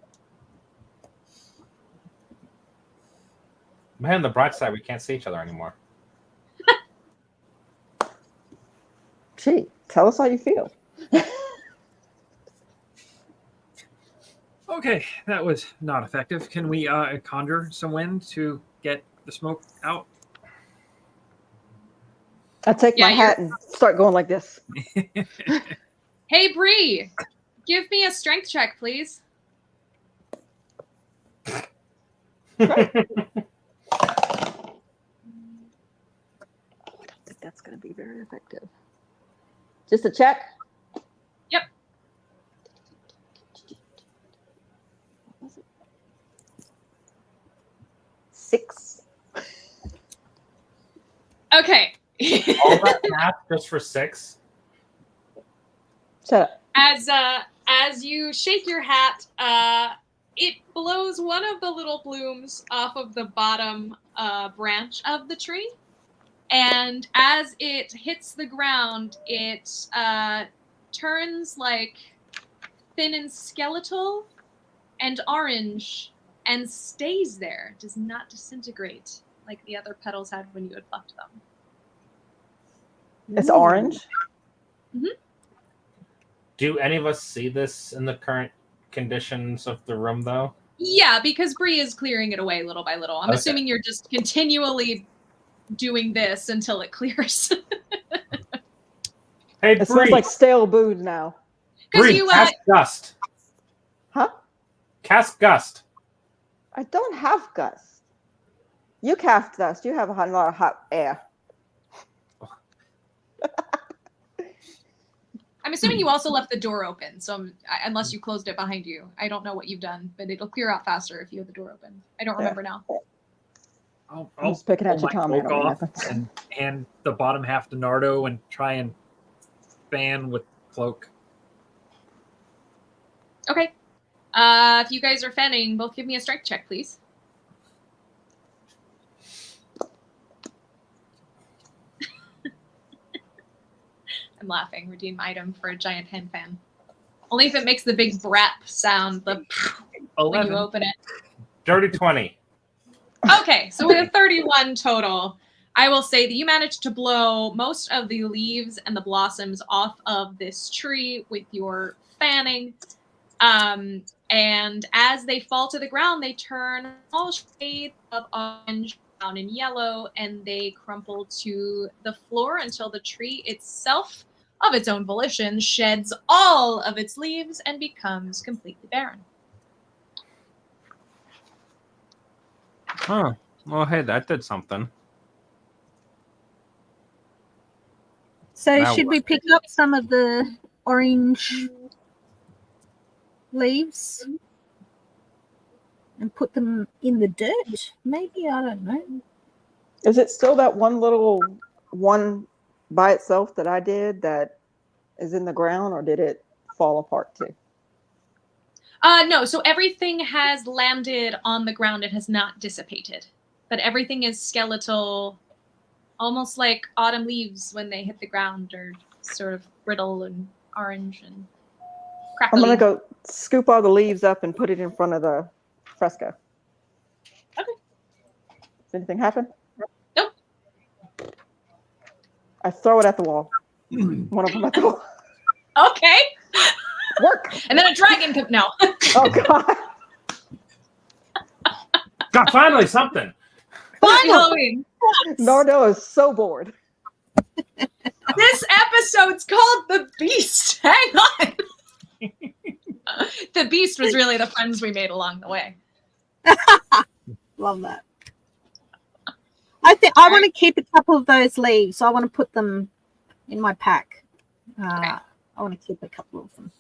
man, on the bright side, we can't see each other anymore. Gee, tell us how you feel. Okay, that was not effective. Can we conjure some wind to get the smoke out? I take my hat and start going like this. Hey, Bree, give me a strength check, please. I don't think that's going to be very effective. Just a check? Yep. What was it? 6. Okay. All that math just for 6? Shut up. As you shake your hat, it blows one of the little blooms off of the bottom branch of the tree. And as it hits the ground, it turns like thin and skeletal and orange and stays there. Does not disintegrate like the other petals had when you had plucked them. It's orange. Do any of us see this in the current conditions of the room, though? Yeah, because Bree is clearing it away little by little. I'm Okay. assuming you're just continually doing this until it clears. Hey, It smells Bree, like stale booze now. Because Bree, you, cast Gust. Huh? Cast Gust. I don't have gust. You cast dust. You have a lot of hot air. I'm assuming you also left the door open, so unless you closed it behind you, I don't know what you've done, but it'll clear out faster if you have the door open. I don't remember now. I'll I'm just picking at pull your my Tom cloak handle. off and hand the bottom half to Nardo and try and fan with cloak. Okay. If you guys are fanning, both give me a strength check, please. I'm laughing. Redeem item for a giant hand fan. Only if it makes the big brap sound when 11. you open it. Dirty 20. Okay, so with a 31 total, I will say that you managed to blow most of the leaves and the blossoms off of this tree with your fanning. And as they fall to the ground, they turn all shades of orange, brown, and yellow, and they crumple to the floor until the tree itself, of its own volition, sheds all of its leaves and becomes completely barren. Huh. Well, hey, that did something. So Now should what? we pick up some of the orange leaves and put them in the dirt? Maybe, I don't know. Is it still that one by itself that I did that is in the ground, or did it fall apart too? No, so everything has landed on the ground. It has not dissipated. But everything is skeletal, almost like autumn leaves when they hit the ground are sort of brittle and orange and I'm crackly. gonna go scoop all the leaves up and put it in front of the fresco. Okay. Does anything happen? Nope. I throw it at the wall. One of them at the wall. Okay. Work. And then a dragon comes. No. Oh God. God, finally something. Happy Halloween. Nardo is so bored. This episode's called The Beast. Hang on. The Beast was really the friends we made along the way. Love that. I think I want to keep a couple of those leaves. I want to put them in my pack. Okay. I want to keep a couple of them.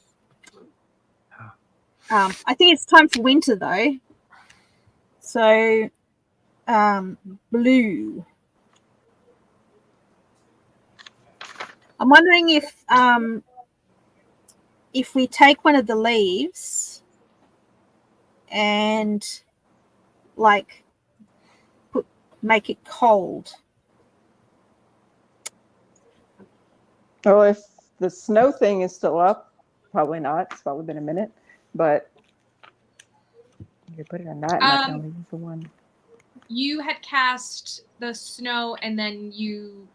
I think it's time for winter though. So, blue. I'm wondering if we take one of the leaves and like make it cold. Well, if the snow thing is still up, probably not. It's probably been a minute, but you could put it on that, and I can only use the one. You had cast the snow and then you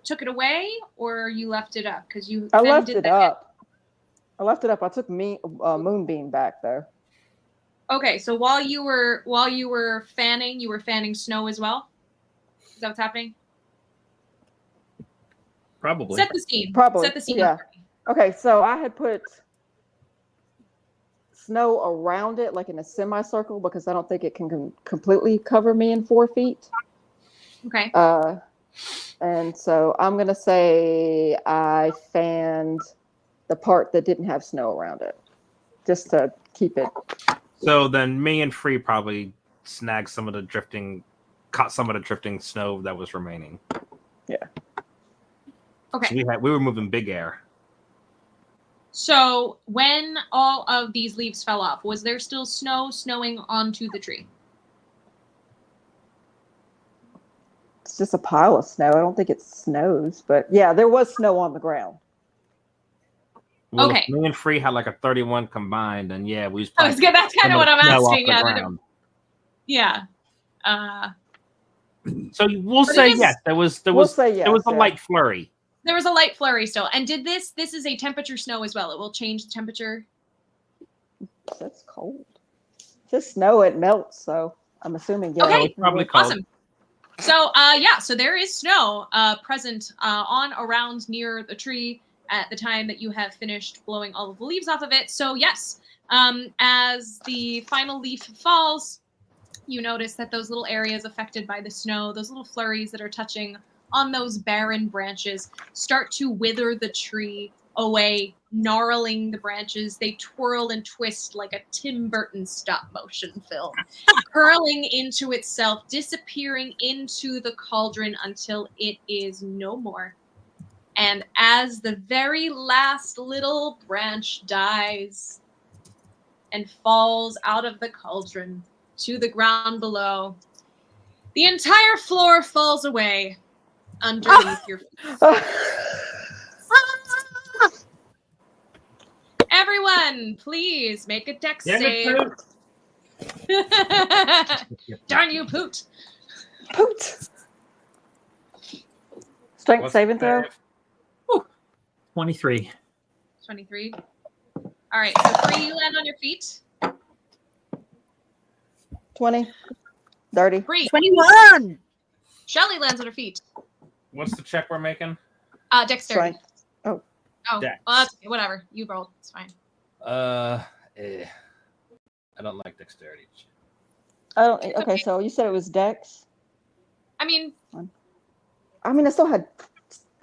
took it away, or you left it up? Because you I then left did it that. up. I took Moonbeam back though. Okay, so while you were fanning snow as well. Is that what's happening? Probably. Set the scene. Probably. Set the scene. Yeah. Up for me. Okay, so I had put snow around it, like in a semicircle, because I don't think it can completely cover me in 4 feet. Okay. And so I'm gonna say I fanned the part that didn't have snow around it, just to keep it. So then me and Free probably caught some of the drifting snow that was remaining. Yeah. Okay. So we were moving big air. So when all of these leaves fell off, was there still snowing onto the tree? It's just a pile of snow. I don't think it snows, but yeah, there was snow on the ground. Well, Okay. if me and Free had like a 31 combined, and yeah, we was. That's kind of what I'm asking. Yeah. So we'll say yes. There was a light flurry. There was a light flurry still. And did this is a temperature snow as well. It will change the temperature. That's cold. Just snow, it melts, so I'm assuming yeah. Okay, it's probably cold. awesome. So so there is snow present on around near the tree at the time that you have finished blowing all of the leaves off of it. So yes, as the final leaf falls, you notice that those little areas affected by the snow, those little flurries that are touching on those barren branches, start to wither the tree away, gnarling the branches. They twirl and twist like a Tim Burton stop motion film, curling into itself, disappearing into the cauldron until it is no more. And as the very last little branch dies and falls out of the cauldron to the ground below, the entire floor falls away underneath your feet. Everyone, please make a dex save. Darn you, Poot. Poot. Strength saving throw. 23. 23. All right, so Free, you land on your feet. 20. Dirty. Free. 21. Shelly lands on her feet. What's the check we're making? Dexterity. Strength. Oh. Oh, Dex. well, that's okay. Whatever. You rolled. It's fine. I don't like dexterity. I don't. It's Okay, okay. so you said it was Dex. I mean, I still had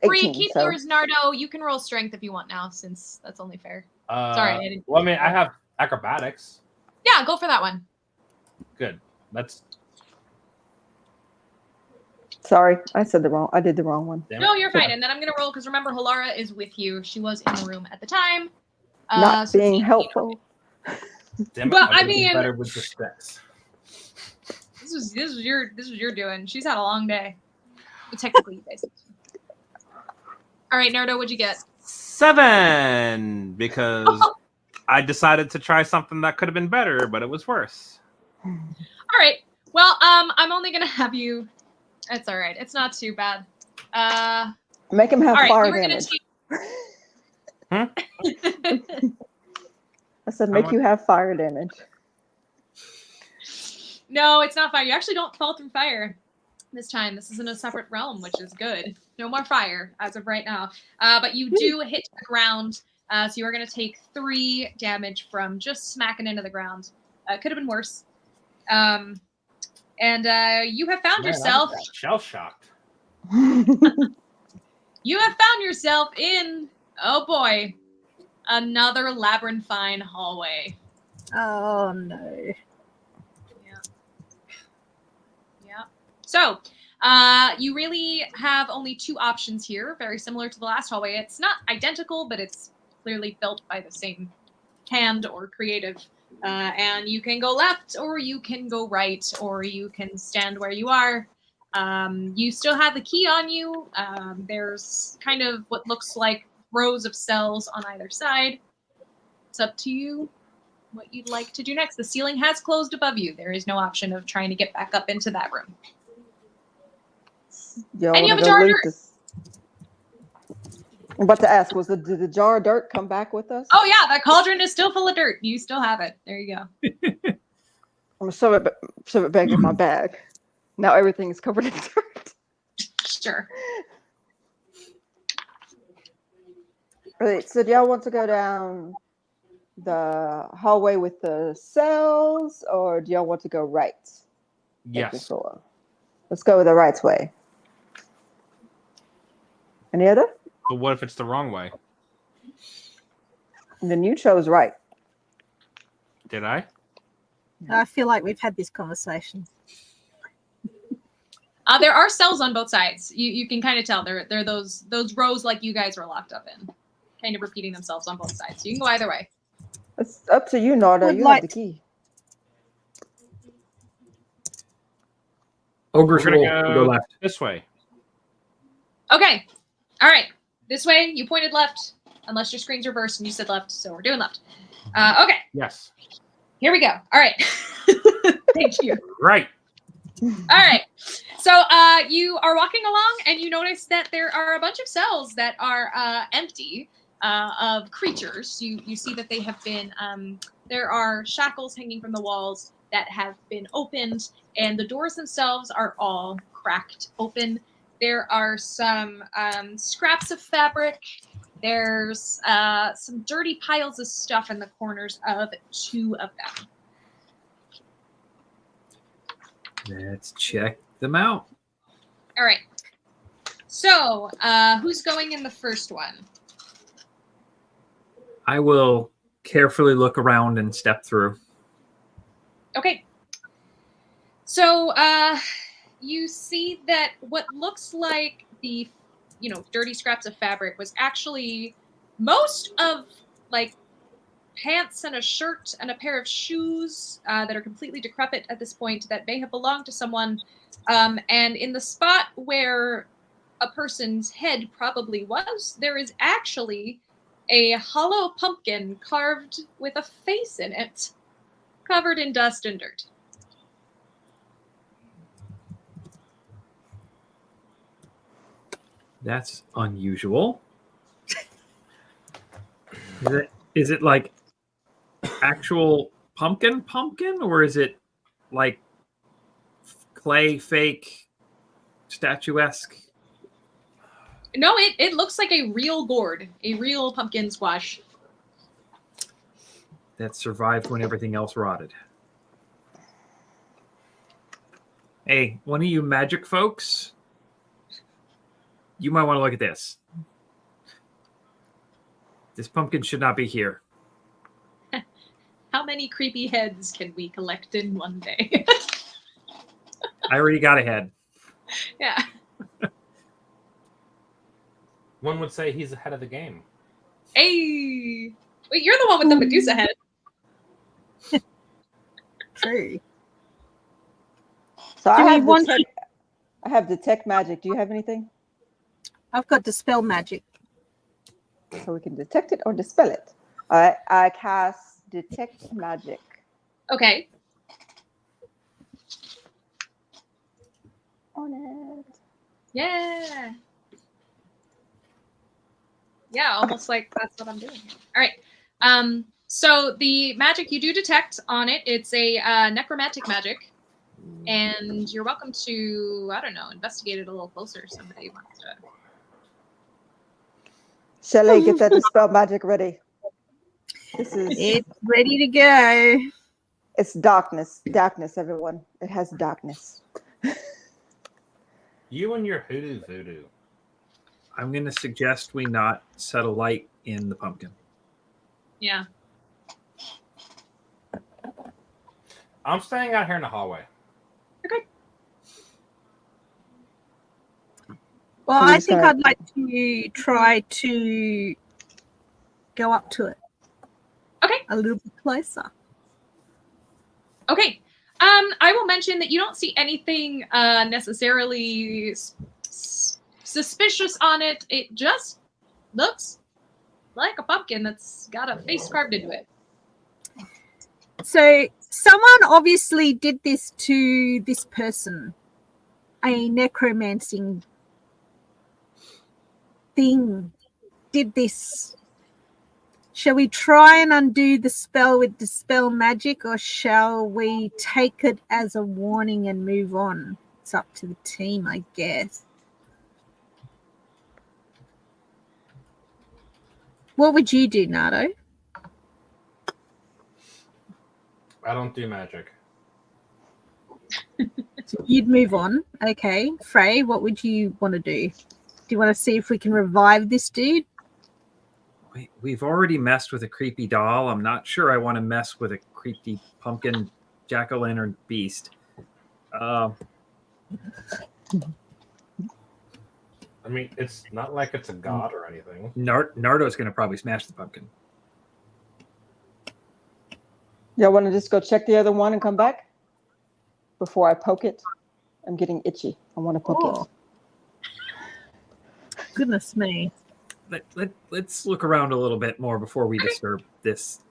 18. Free, keep so. yours, Nardo. You can roll strength if you want now, since that's only fair. Sorry, I didn't. Well, I mean, I have acrobatics. Yeah, go for that one. Good. That's. Sorry, I did the wrong one. No, you're fine. And then I'm gonna roll because remember, Halara is with you. She was in the room at the time. Not so being see, helpful. Damn it, But, I would've been mean- better with the specs. This was your doing. She's had a long day. Well, technically, you guys. All right, Nardo, what'd you get? 7 because I decided to try something that could have been better, but it was worse. All right. Well, I'm only gonna have you. It's all right. It's not too bad. Make him have All right, fire you were gonna damage. take. I said make you have fire damage. No, it's not fire. You actually don't fall through fire this time. This is in a separate realm, which is good. No more fire as of right now. But you do hit the ground. So you are going to take 3 damage from just smacking into the ground. Could have been worse. And you have found yourself. Shell shocked. You have found yourself in, oh boy, another labyrinthine hallway. Oh no. Yeah. So, you really have only two options here, very similar to the last hallway. It's not identical, but it's clearly built by the same hand or creative. And you can go left, or you can go right, or you can stand where you are. You still have the key on you. There's kind of what looks like rows of cells on either side. It's up to you what you'd like to do next. The ceiling has closed above you. There is no option of trying to get back up into that room. Y'all And you want have to a go jar of loot dirt. this? I'm about to ask, did the jar of dirt come back with us? Oh yeah, that cauldron is still full of dirt. You still have it. There you go. I'm gonna shove it back in my bag. Now everything is covered in dirt. Sure. Right, so do y'all want to go down the hallway with the cells, or do y'all want to go right? Yes. Let's go the right way. Any other? But what if it's the wrong way? And then you chose right. Did I? I feel like we've had this conversation. There are cells on both sides. You can kind of tell they're those rows like you guys were locked up in, kind of repeating themselves on both sides. So you can go either way. It's up to you, Narda. Would You like- have the key. Ogre's We're rule. gonna We go go left. this way. Okay. All right. This way. You pointed left, unless your screen's reversed and you said left. So we're doing left. Okay. Yes. Here we go. All right. Thank you. Right. All right. So you are walking along and you notice that there are a bunch of cells that are empty of creatures. You see that they have been, there are shackles hanging from the walls that have been opened, and the doors themselves are all cracked open. There are some scraps of fabric. There's some dirty piles of stuff in the corners of two of them. Let's check them out. All right. So, who's going in the first one? I will carefully look around and step through. Okay. So, you see that what looks like the, dirty scraps of fabric was actually most of, like, pants and a shirt and a pair of shoes that are completely decrepit at this point that may have belonged to someone. And in the spot where a person's head probably was, there is actually a hollow pumpkin carved with a face in it, covered in dust and dirt. That's unusual. Is it like actual pumpkin, or is it like clay fake statuesque? No, it looks like a real gourd, a real pumpkin squash. That survived when everything else rotted. Hey, one of you magic folks, you might want to look at this. This pumpkin should not be here. How many creepy heads can we collect in one day? I already got a head. Yeah. One would say he's ahead of the game. Hey! Wait, you're the one with the Medusa head. True. So Do we I want to- have detect magic. Do you have anything? I've got dispel magic. So we can detect it or dispel it. All right, I cast detect magic. Okay. On it. Yeah. Yeah, almost like that's what I'm doing here. All right. So the magic you do detect on it, it's a necromantic magic. And you're welcome to, I don't know, investigate it a little closer if somebody wants to. Shelley, get that dispel magic ready. This is It's ready to go. it's darkness. Darkness, everyone. It has darkness. You and your hoodoo voodoo. I'm going to suggest we not set a light in the pumpkin. Yeah. I'm staying out here in the hallway. Okay. Well, We're I just think gonna- I'd like to try to go up to it. Okay. A little bit closer. Okay. I will mention that you don't see anything necessarily suspicious on it. It just looks like a pumpkin that's got a face carved into it. So someone obviously did this to this person. A necromancing thing did this. Shall we try and undo the spell with dispel magic, or shall we take it as a warning and move on? It's up to the team, I guess. What would you do, Nardo? I don't do magic. You'd move on. Okay. Frey, what would you want to do? Do you want to see if we can revive this dude? We've already messed with a creepy doll. I'm not sure I want to mess with a creepy pumpkin jack-o'-lantern beast. I mean, it's not like it's a god or anything. Nardo's going to probably smash the pumpkin. Y'all want to just go check the other one and come back before I poke it? I'm getting itchy. I want to poke Oh. Goodness me. Let's look around a little bit more before we disturb this.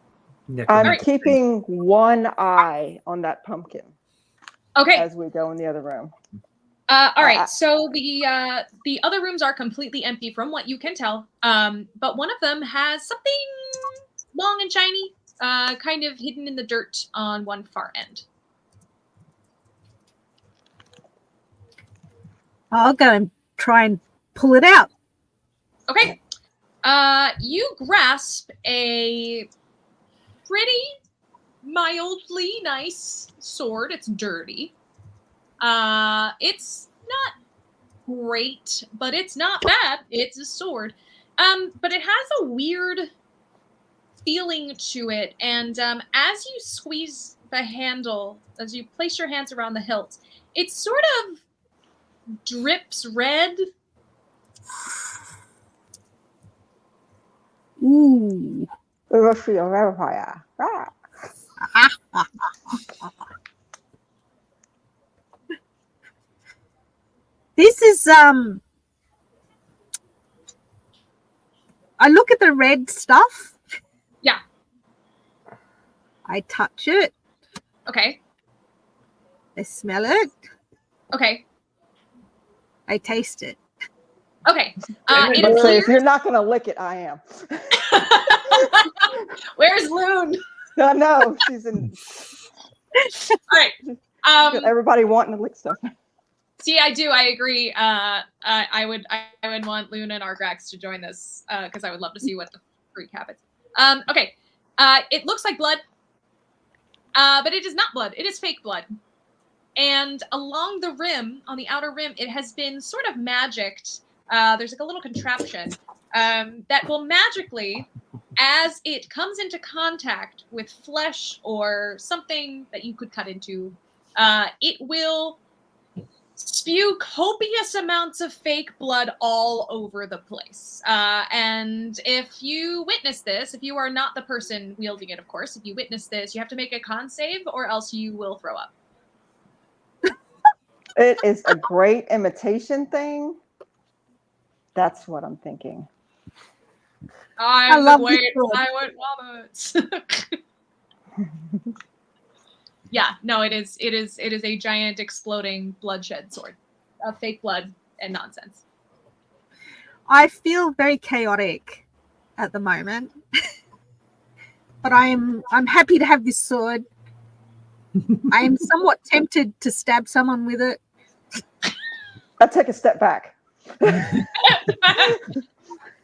I'm necromancer thing. keeping one eye on that pumpkin Okay. as we go in the other room. All right. So the other rooms are completely empty from what you can tell. But one of them has something long and shiny, kind of hidden in the dirt on one far end. I'll go and try and pull it out. Okay. You grasp a pretty mildly nice sword. It's dirty. It's not great, but it's not bad. It's a sword. But it has a weird feeling to it. And as you squeeze the handle, as you place your hands around the hilt, it sort of drips red. Ooh. We will feel vampire. Ah. This is I look at the red stuff. Yeah. I touch it. Okay. I smell it. Okay. I taste it. Okay. It Let's say if appears... you're not going to lick it, I am. Where's Loon? I know. She's in. All right. Everybody wanting to lick stuff. See, I do. I agree. I would want Loon and Argrax to join this because I would love to see what the freak happens. Okay. It looks like blood, but it is not blood. It is fake blood. And along the rim, on the outer rim, it has been sort of magicked. There's like a little contraption that will magically, as it comes into contact with flesh or something that you could cut into, it will spew copious amounts of fake blood all over the place. And if you witness this, if you are not the person wielding it, of course, if you witness this, you have to make a con save or else you will throw up. It is a great imitation thing. That's what I'm thinking. I love this sword. I would vomit. Yeah, no, it is a giant exploding bloodshed sword of fake blood and nonsense. I feel very chaotic at the moment, but I'm happy to have this sword. I am somewhat tempted to stab someone with it. I'll take a step back.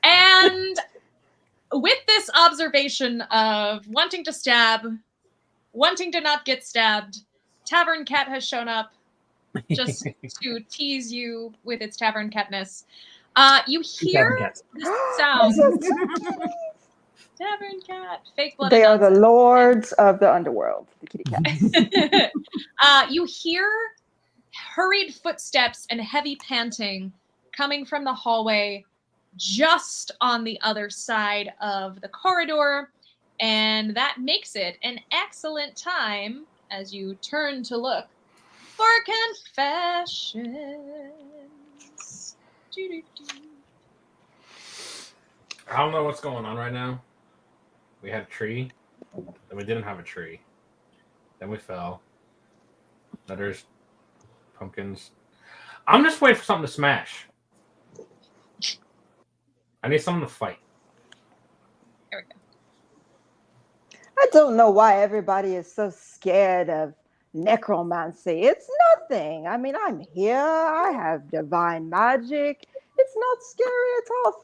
And with this observation of wanting to stab, wanting to not get stabbed, Tavern Cat has shown up just to tease you with its Tavern Catness. You hear the sound. Tavern cat. Fake blood. They are the nonsense. lords of the underworld, the kitty cats. You hear hurried footsteps and heavy panting coming from the hallway just on the other side of the corridor, and that makes it an excellent time as you turn to look for confessions. Doo-doo-doo. I don't know what's going on right now. We had a tree, then we didn't have a tree. Then we fell. Now there's pumpkins. I'm just waiting for something to smash. I need something to fight. There we go. I don't know why everybody is so scared of necromancy. It's nothing. I mean, I'm here. I have divine magic. It's not scary at all.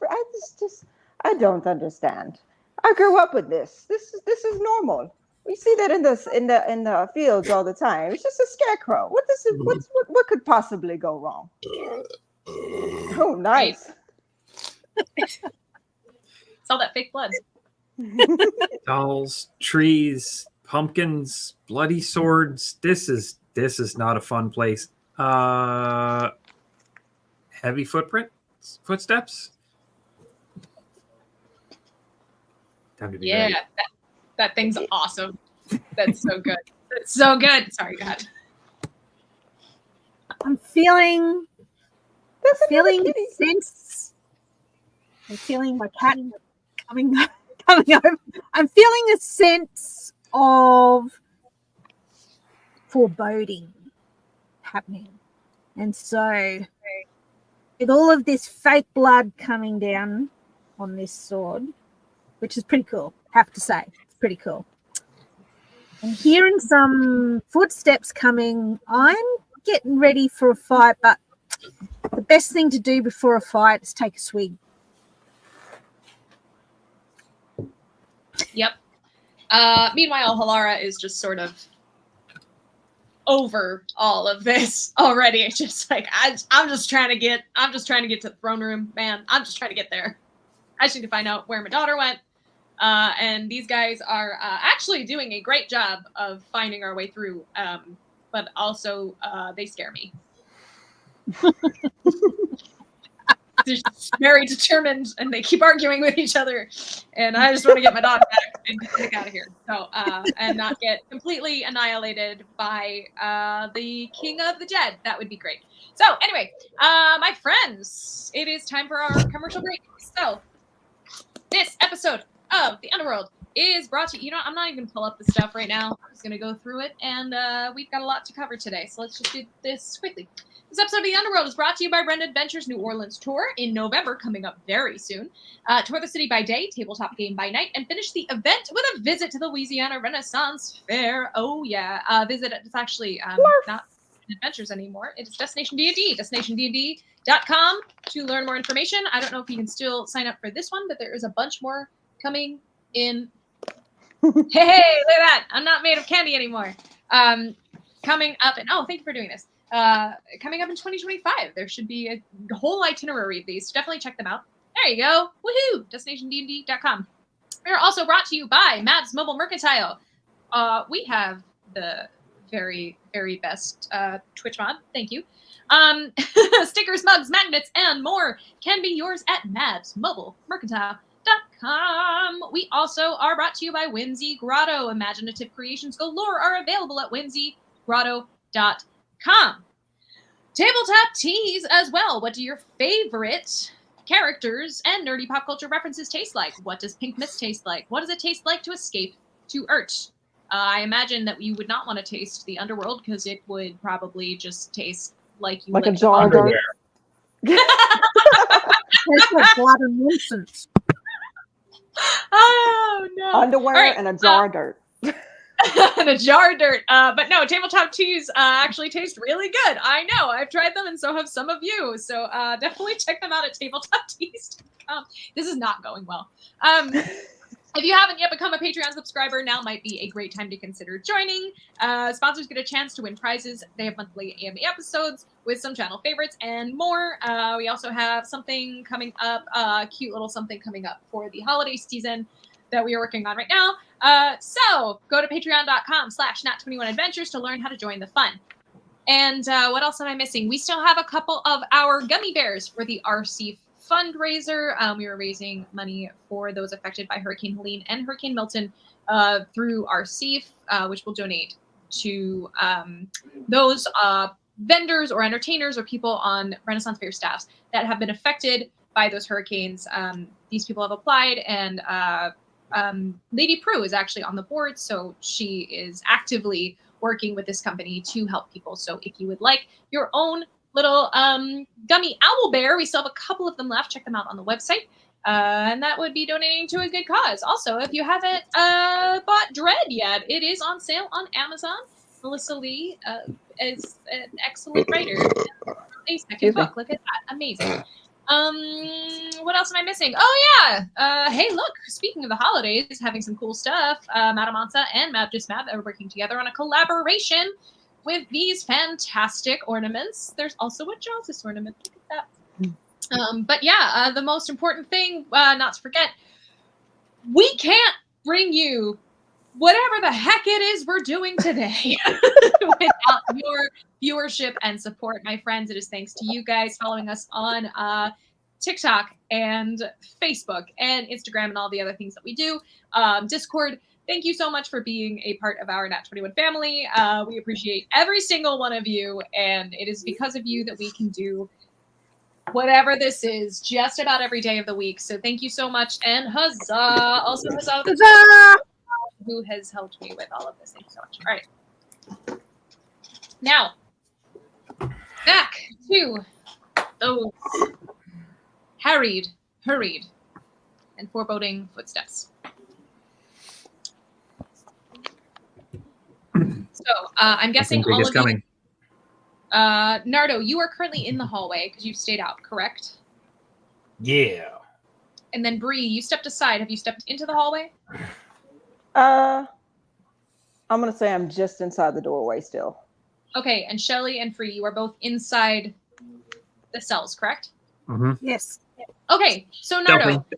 I don't understand. I grew up with this. This is normal. We see that in the fields all the time. It's just a scarecrow. What could possibly go wrong? Oh, nice. It's all that fake blood. Dolls, trees, pumpkins, bloody swords. This is not a fun place. Heavy footsteps. Time to be ready. Yeah, that thing's awesome. That's so good. That's so good. Sorry, God. I'm feeling Another kitty. sense. I'm feeling my cat coming over. I'm feeling a sense of foreboding happening. And so with all of this fake blood coming down on this sword, which is pretty cool, have to say. It's pretty cool. I'm hearing some footsteps coming. I'm getting ready for a fight, but the best thing to do before a fight is take a swig. Yep. Meanwhile, Halara is just sort of over all of this already. It's just like I'm just trying to get to the throne room, man. I'm just trying to get there. I just need to find out where my daughter went. And these guys are actually doing a great job of finding our way through. But also, they scare me. They're just very determined, and they keep arguing with each other. And I just want to get my daughter back and get the heck out of here. So, and not get completely annihilated by the King of the Dead. That would be great. So, anyway, my friends, it is time for our commercial break. So, this episode of The Underworld is brought to you. I'm not even going to pull up the stuff right now. I'm just going to go through it, and we've got a lot to cover today. So, let's just do this quickly. This episode of The Underworld is brought to you by Brenda Adventures' New Orleans tour in November, coming up very soon. Tour the city by day, tabletop game by night, and finish the event with a visit to the Louisiana Renaissance Fair. Oh, yeah. Visit it. It's actually not Adventures anymore. It's Destination D&D, destinationdd.com to learn more information. I don't know if you can still sign up for this one, but there is a bunch more coming in. Hey, look at that. I'm not made of candy anymore. Coming up, and thank you for doing this. Coming up in 2025, there should be a whole itinerary of these. Definitely check them out. There you go. Woohoo! DestinationDND.com. We're also brought to you by Mavs Mobile Mercantile. We have the very, very best Twitch mod. Thank you. Stickers, mugs, magnets, and more can be yours at MavsMobileMercantile.com. We also are brought to you by Whimsy Grotto. Imaginative creations galore are available at whimsygrotto.com. Tabletop teas as well. What do your favorite characters and nerdy pop culture references taste like? What does Pink Mist taste like? What does it taste like to escape to Urt? I imagine that you would not want to taste the Underworld because it would probably just taste like you like a licked jar of dirt. That's like blood and nonsense. Oh no! Underwear right, and a jar of dirt. and a jar of dirt. But no, tabletop teas actually taste really good. I know. I've tried them, and so have some of you. So definitely check them out at tabletopteas.com. This is not going well. If you haven't yet become a Patreon subscriber, now might be a great time to consider joining. Sponsors get a chance to win prizes. They have monthly AMA episodes with some channel favorites and more. We also have something coming up, cute little something coming up for the holiday season. that we are working on right now. So go to patreon.com/nat21adventures to learn how to join the fun. And what else am I missing? We still have a couple of our gummy bears for the RC fundraiser. We were raising money for those affected by Hurricane Helene and Hurricane Milton through RC, which will donate to those vendors or entertainers or people on Renaissance Fair staffs that have been affected by those hurricanes. These people have applied, and Lady Prue is actually on the board, so she is actively working with this company to help people. So if you would like your own little gummy owl bear, we still have a couple of them left. Check them out on the website. And that would be donating to a good cause. Also, if you haven't bought Dread yet, it is on sale on Amazon. Melissa Lee is an excellent writer. A second book. Look at that. Amazing. What else am I missing? Oh yeah. Hey, look, speaking of the holidays, having some cool stuff. Madame Ansa and Mab Just Mab are working together on a collaboration with these fantastic ornaments. There's also a Johnson ornament. Look at that. But yeah, the most important thing, not to forget, we can't bring you whatever the heck it is we're doing today without your viewership and support, my friends. It is thanks to you guys following us on TikTok and Facebook and Instagram and all the other things that we do. Discord. Thank you so much for being a part of our Nat21 family. We appreciate every single one of you, and it is because of you that we can do whatever this is just about every day of the week. So thank you so much, and huzzah! Also huzzah! Huzzah! Who has helped me with all of this. Thank you so much. All right. Now, back to those hurried, and foreboding footsteps. So I'm guessing all of you. Nardo, you are currently in the hallway because you've stayed out, correct? Yeah. And then Bree, you stepped aside. Have you stepped into the hallway? I'm gonna say I'm just inside the doorway still. Okay, and Shelly and Free, you are both inside the cells, correct? Mm-hmm. Yes. Okay, so Nardo, Stealthy.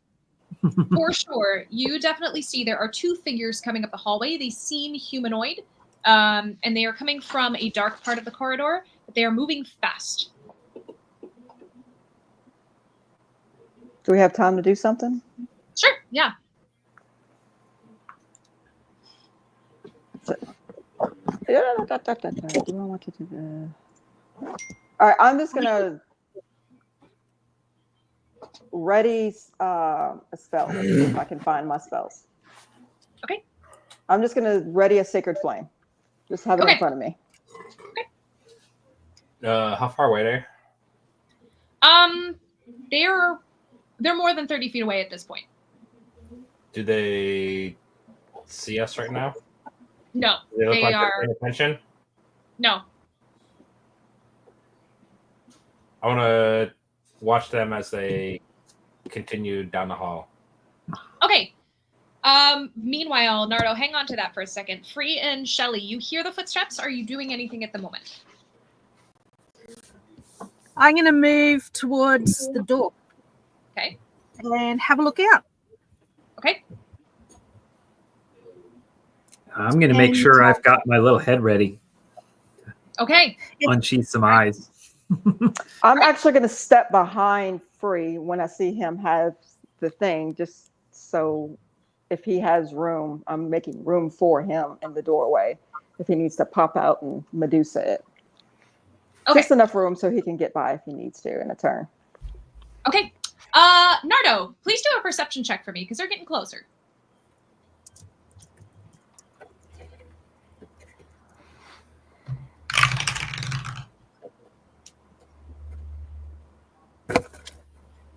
for sure, you definitely see there are two figures coming up the hallway. They seem humanoid, and they are coming from a dark part of the corridor, but they are moving fast. Do we have time to do something? Sure, yeah. Do I want to do the... All right, I'm just gonna ready a spell if I can find my spells. Okay. I'm just gonna ready a sacred flame. Just have it in front of me. How far away are they? They're more than 30 feet away at this point. Do they see us right now? No, Do they look like are. they're paying attention? No. I want to watch them as they continue down the hall. Okay. Meanwhile, Nardo, hang on to that for a second. Free and Shelly, you hear the footsteps? Are you doing anything at the moment? I'm going to move towards the door. Okay. And have a look out. Okay. I'm going to make sure I've got my little head ready. Okay. Unsheath some eyes. I'm actually going to step behind Free when I see him have the thing, just so if he has room, I'm making room for him in the doorway if he needs to pop out and Medusa it. Okay. Just enough room so he can get by if he needs to in a turn. Okay. Nardo, please do a perception check for me because they're getting closer.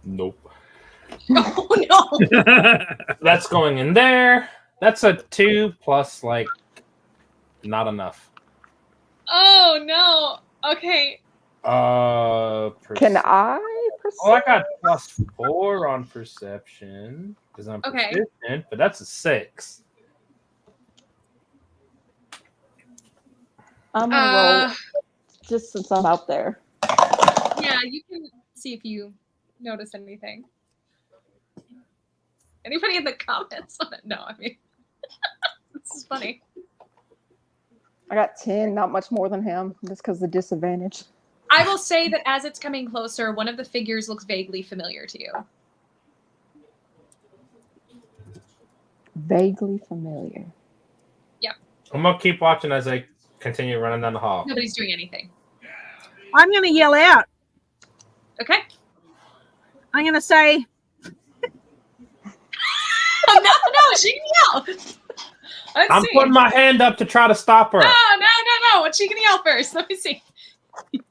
Nope. Oh no. That's going in there. That's a 2 plus, like, not enough. Oh no. Okay. Can I perceive? Oh, I got +4 on perception because I'm Okay. persistent, but that's a 6. I'm gonna roll just since I'm out there. Yeah, you can see if you notice anything. Anybody in the comments? No, I mean, this is funny. I got 10, not much more than him, just because of the disadvantage. I will say that as it's coming closer, one of the figures looks vaguely familiar to you. Vaguely familiar. Yep. I'm gonna keep watching as I continue running down the hall. Nobody's doing anything. I'm going to yell out. Okay. I'm going to say, No, she can yell. Let's I'm see. putting my hand up to try to stop her. No. What's she gonna yell first? Let me see.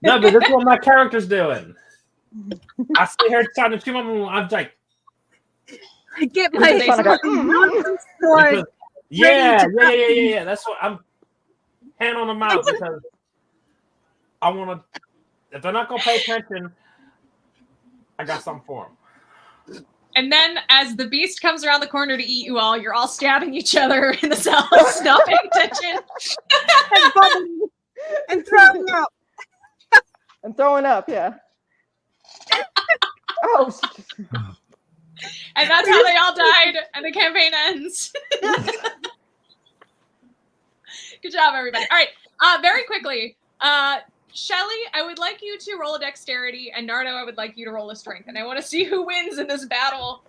No, but this is what my character's doing. I see her trying to shoot him. I'm like, get my just trying to go, sword. yeah. That's what I'm hand on the mouth because I want to. If they're not gonna pay attention, I got something for them. And then, as the beast comes around the corner to eat you all, you're all stabbing each other in the cells, not paying attention. And bubbling and throwing up. And throwing up, yeah. Oh, And that's how they all died, and the campaign ends. Good job, everybody. All right, very quickly. Shelly, I would like you to roll a dexterity, and Nardo, I would like you to roll a strength. And I want to see who wins in this battle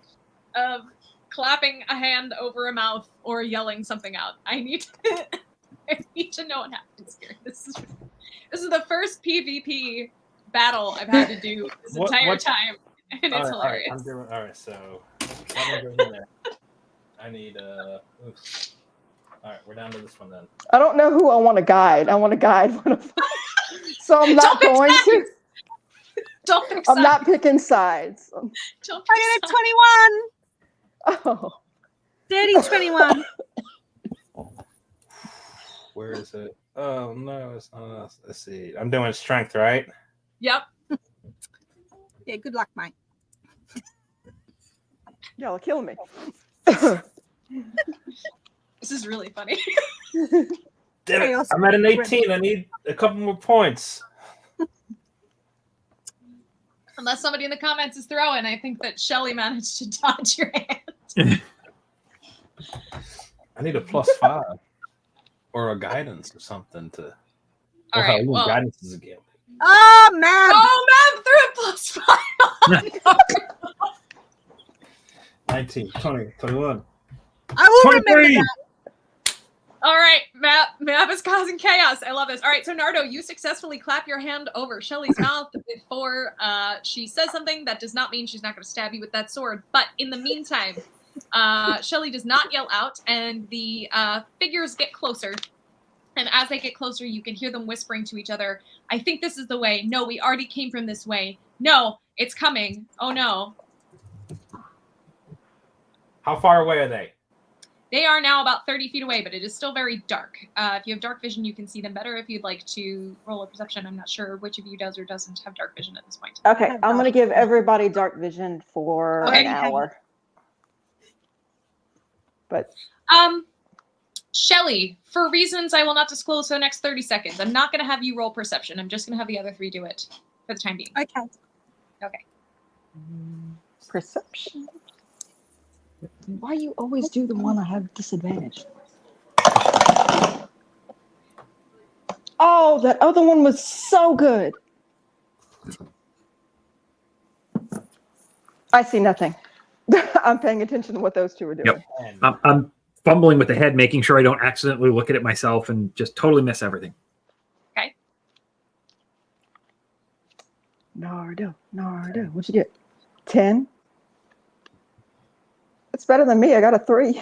of clapping a hand over a mouth or yelling something out. I need to know what happens here. This is the first PvP battle I've had to do this entire time, and it's hilarious. All right, so I'm gonna go in there. I need oops. All right, we're down to this one then. I don't know who I want to guide. I want to guide one of them. So I'm not going to. Don't pick I'm sides. not picking sides. Don't pick I got a sides. 21. Oh. Dirty 21. Where is it? Oh no, it's not. Let's see. I'm doing strength, right? Yep. Yeah, good luck, mate. Y'all are killing me. This is really funny. Damn it. I'm at an 18. I need a couple more points. Unless somebody in the comments is throwing, I think that Shelly managed to dodge your hand. I need a +5 or a guidance or something to. All right. Well, Well, guidance is a game. Oh, man. Matt threw a +5. 19, 20, 21. I will remember 23. that. All right, Map is causing chaos. I love this. All right, so Nardo, you successfully clap your hand over Shelly's mouth before she says something. That does not mean she's not going to stab you with that sword. But in the meantime, Shelly does not yell out, and the figures get closer. And as they get closer, you can hear them whispering to each other. I think this is the way. No, we already came from this way. No, it's coming. Oh, no. How far away are they? They are now about 30 feet away, but it is still very dark. If you have dark vision, you can see them better. If you'd like to roll a perception, I'm not sure which of you does or doesn't have dark vision at this point. Okay, I'm going to give everybody dark vision for an hour. But Shelly, for reasons I will not disclose for the next 30 seconds, I'm not going to have you roll perception. I'm just going to have the other three do it for the time being. Okay. Okay. Perception. Why you always do the one I have disadvantage? Oh, that other one was so good. I see nothing. I'm paying attention to what those two are doing. Yep. I'm fumbling with the head, making sure I don't accidentally look at it myself and just totally miss everything. Okay. Nardo. What'd you get? 10? It's better than me. I got a 3. The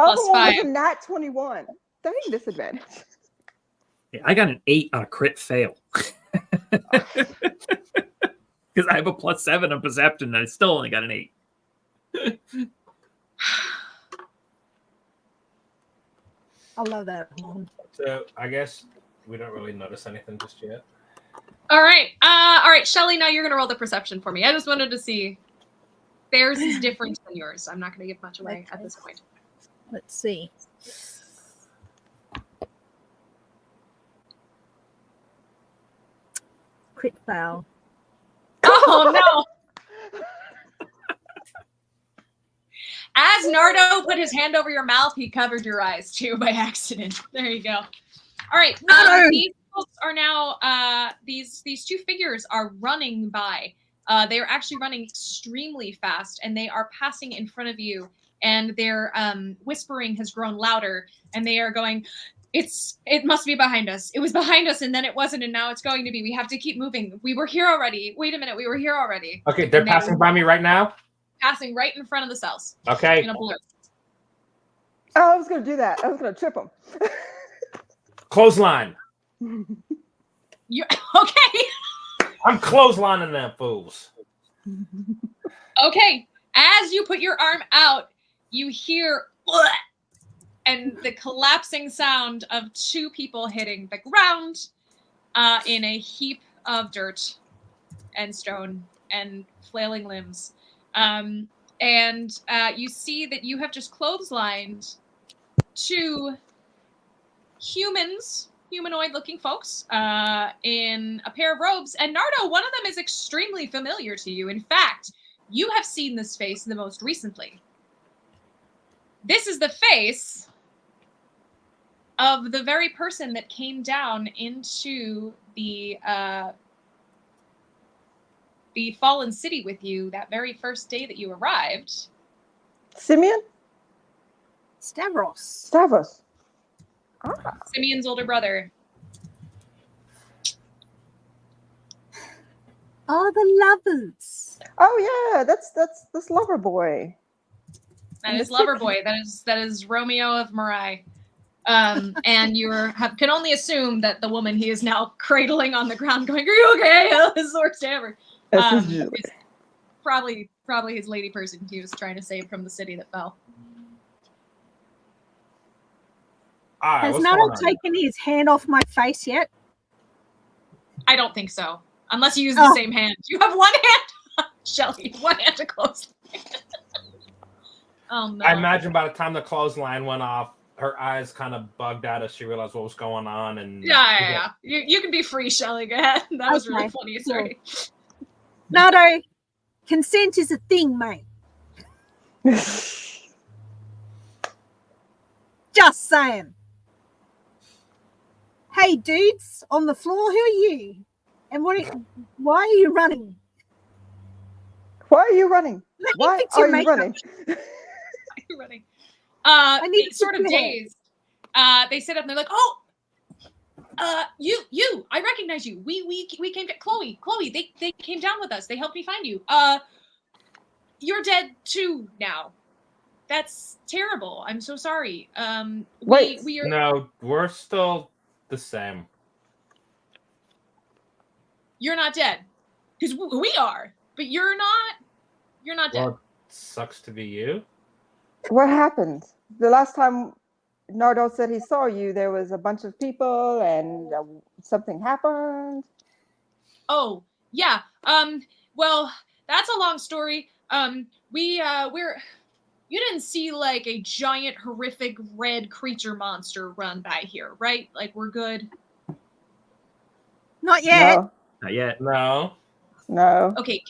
other one was a nat 21. Dang disadvantage. Yeah, I got an 8 on a crit fail. Because I have a +7 on perception, and I still only got an 8. I love that one. So I guess we don't really notice anything just yet. All right, Shelly, now you're going to roll the perception for me. I just wanted to see. Theirs is different than yours. I'm not going to give much away at this point. Let's see. Crit fail. Oh, no. As Nardo put his hand over your mouth, he covered your eyes too by accident. There you go. All right. These folks are now, these two figures are running by. They are actually running extremely fast, and they are passing in front of you, and their whispering has grown louder, and they are going, it must be behind us. It was behind us, and then it wasn't, and now it's going to be. We have to keep moving. We were here already. Wait a minute. We were here already. Okay, they're passing by me right now? Passing right in front of the cells. Okay. In a blur. Oh, I was going to do that. I was going to trip him. Clothesline. You okay? I'm clotheslining them fools. Okay. As you put your arm out, you hear "Bleh," and the collapsing sound of two people hitting the ground in a heap of dirt and stone and flailing limbs. And you see that you have just clotheslined two humanoid-looking folks in a pair of robes. And Nardo, one of them is extremely familiar to you. In fact, you have seen this face the most recently. This is the face of the very person that came down into the fallen city with you that very first day that you arrived. Simeon? Stavros. Simeon's older brother. Oh, the lovers. Oh yeah, that's Lover Boy. That is Loverboy. That is Romeo of Moray. And can only assume that the woman he is now cradling on the ground, going, "Are you okay? This is the worst day ever." Is probably his lady person he was trying to save from the city that fell. Right, Has Nardo taken his hand off my face yet? I don't think so. Unless you use the same hand. You have one hand, Shelly. One hand to close. Oh no! I imagine by the time the clothesline went off, her eyes kind of bugged out as she realized what was going on. And yeah. You can be free, Shelly. Go ahead. That was really funny. Sorry. Nardo, consent is a thing, mate. Just saying. Hey, dudes on the floor, who are you? And why are you running? Why are you running? Why are you running? Running. I need sort of dazed. They sit up and they're like, "Oh, you! I recognize you. We came to Chloe. They came down with us. They helped me find you. You're dead too now. That's terrible. I'm so sorry. Wait. we are No, we're still the same. You're not dead, because we are, but you're not. You're not dead. Well, it sucks to be you. What happened? The last time Nardo said he saw you, there was a bunch of people and something happened. Oh, yeah. Well, that's a long story. You didn't see like a giant, horrific red creature monster run by here, right? Like, we're good. Not yet. No. Not yet. No. Okay.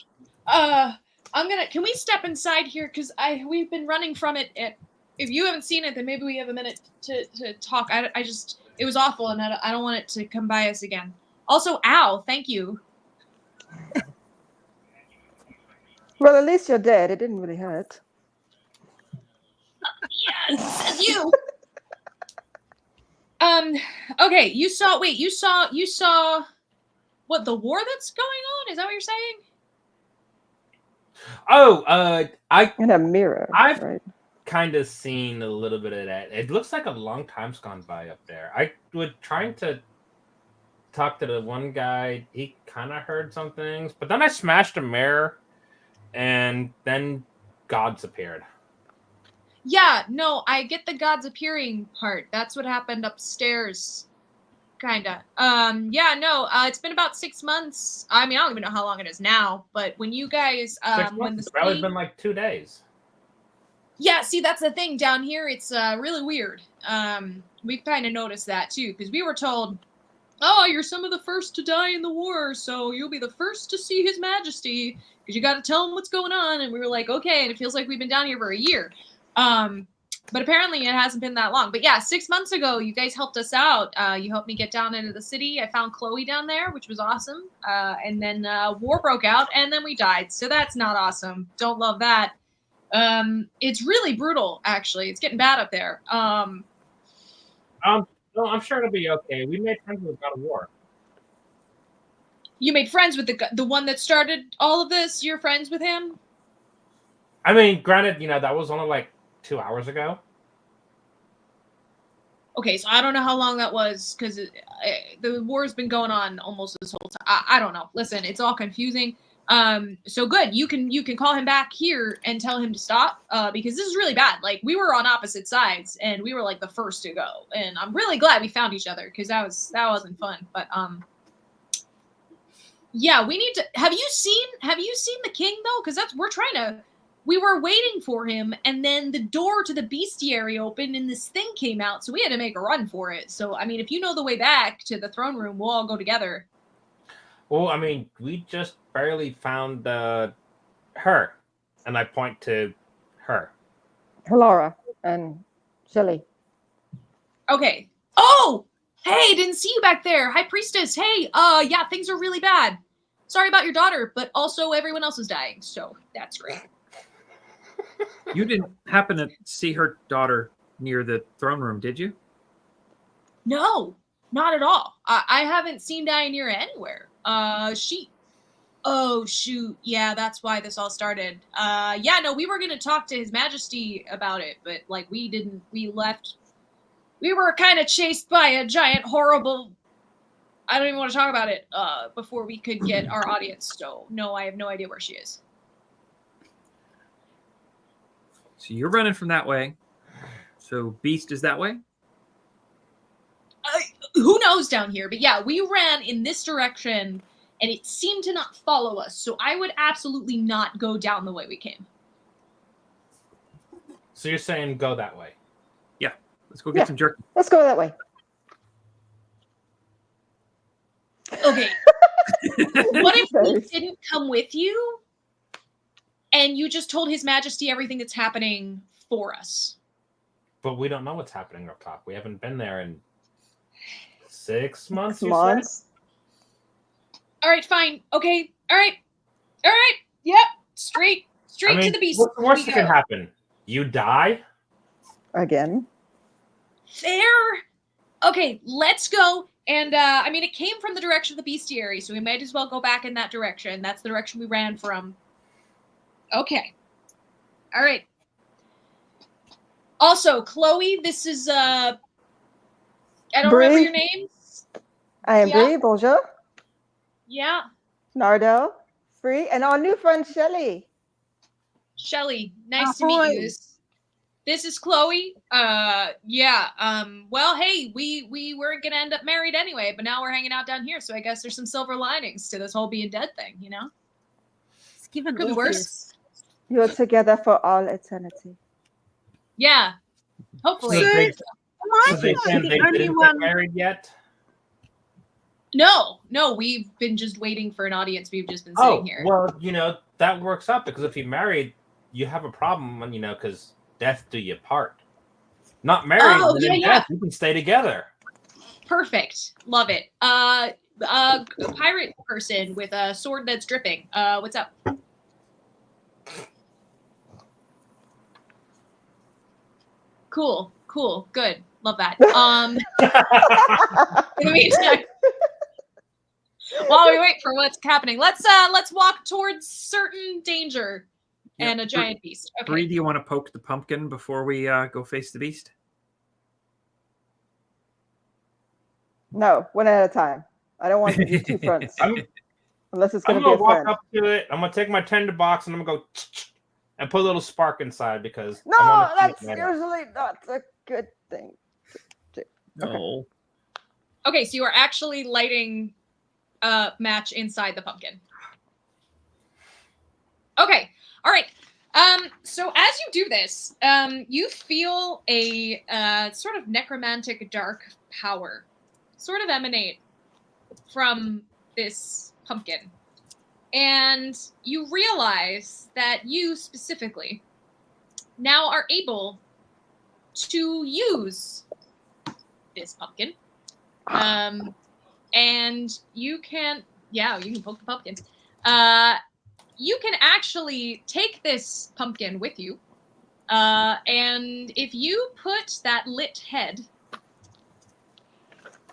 Can we step inside here? Because we've been running from it. If you haven't seen it, then maybe we have a minute to talk. It was awful, and I don't want it to come by us again. Also, ow, thank you. Well, at least you're dead. It didn't really hurt. Yes, says you. Okay, you saw what, the war that's going on? Is that what you're saying? Oh, In a mirror. I've right? kind of seen a little bit of that. It looks like a long time's gone by up there. I was trying to talk to the one guy. He kind of heard some things, but then I smashed a mirror, and then gods appeared. Yeah, no, I get the gods appearing part. That's what happened upstairs. Kinda. Yeah, no, it's been about 6 months. I mean, I don't even know how long it is now, but when you guys, 6 when months? the It's probably city- been like 2 days. Yeah, see, that's the thing down here. It's really weird. We've kind of noticed that too, because we were told, "Oh, you're some of the first to die in the war, so you'll be the first to see His Majesty, because you got to tell him what's going on." And we were like, "Okay," and it feels like we've been down here for a year. But apparently it hasn't been that long. But yeah, 6 months ago, you guys helped us out. You helped me get down into the city. I found Chloe down there, which was awesome. And then war broke out, and then we died. So that's not awesome. Don't love that. It's really brutal, actually. It's getting bad up there. No, I'm sure it'll be okay. We made friends with God of War. You made friends with the one that started all of this? You're friends with him? I mean, granted, that was only like 2 hours ago. Okay, so I don't know how long that was because the war's been going on almost this whole time. I don't know. Listen, it's all confusing. So good. You can call him back here and tell him to stop because this is really bad. Like we were on opposite sides and we were like the first to go. And I'm really glad we found each other because that wasn't fun. But yeah, we need to. Have you seen the king though? Because we were waiting for him, and then the door to the bestiary opened, and this thing came out, so we had to make a run for it. So, I mean, if you know the way back to the throne room, we'll all go together. Well, I mean, we just barely found her, and I point to her. Laura and Shelly. Okay. Oh! Hey, didn't see you back there. High Priestess, hey, yeah, things are really bad. Sorry about your daughter, but also everyone else is dying, so that's great. You didn't happen to see her daughter near the throne room, did you? No, not at all. I haven't seen Dianira anywhere. Oh, shoot. Yeah, that's why this all started. Yeah, no, we were going to talk to His Majesty about it, but, like, we left. We were kind of chased by a giant, horrible. I don't even want to talk about it before we could get our audience. So, no, I have no idea where she is. So you're running from that way. So Beast is that way? Who knows down here? But yeah, we ran in this direction, and it seemed to not follow us. So I would absolutely not go down the way we came. So you're saying go that way? Yeah. Let's go get some jerky. Let's go that way. Okay. What if we didn't come with you? And you just told His Majesty everything that's happening for us. But we don't know what's happening up top. We haven't been there in 6 months. 6 months. All right, fine. Okay. All right. Yep. Straight to the beast. What's the worst that can happen? You die? Again. Fair. Okay, let's go. And I mean, it came from the direction of the bestiary, so we might as well go back in that direction. That's the direction we ran from. Okay. All right. Also, Chloe, this is I don't remember your names. I am Bree. Bonjour. Yeah. Nardo. Free. And our new friend Shelly. Shelly, nice to meet you. This is Chloe. Yeah. Well, hey, we weren't gonna end up married anyway, but now we're hanging out down here, so I guess there's some silver linings to this whole being dead thing, you know? It's given could be worse. You're together for all eternity. Yeah. Hopefully. So they didn't get married yet? No, we've been just waiting for an audience. We've just been sitting here. Well, that works out because if you're married, you have a problem, because death do you part. Not married, death, you can stay together. Perfect. Love it. A pirate person with a sword that's dripping. What's up? Cool. Good. Love that. In the meantime, while we wait for what's happening, let's walk towards certain danger and a giant beast. Okay. Bree, do you want to poke the pumpkin before we go face the beast? No, one at a time. I don't want to do two fronts. Unless it's going to be a friend. I'm going to walk up to it. I'm going to take my tinderbox and I'm going to go and put a little spark inside because no, that's usually not a good thing. No. Okay, so you are actually lighting a match inside the pumpkin. Okay, all right. So as you do this, you feel a sort of necromantic dark power sort of emanate from this pumpkin. And you realize that you specifically now are able to use this pumpkin. And you can poke the pumpkin. You can actually take this pumpkin with you. And if you put that lit head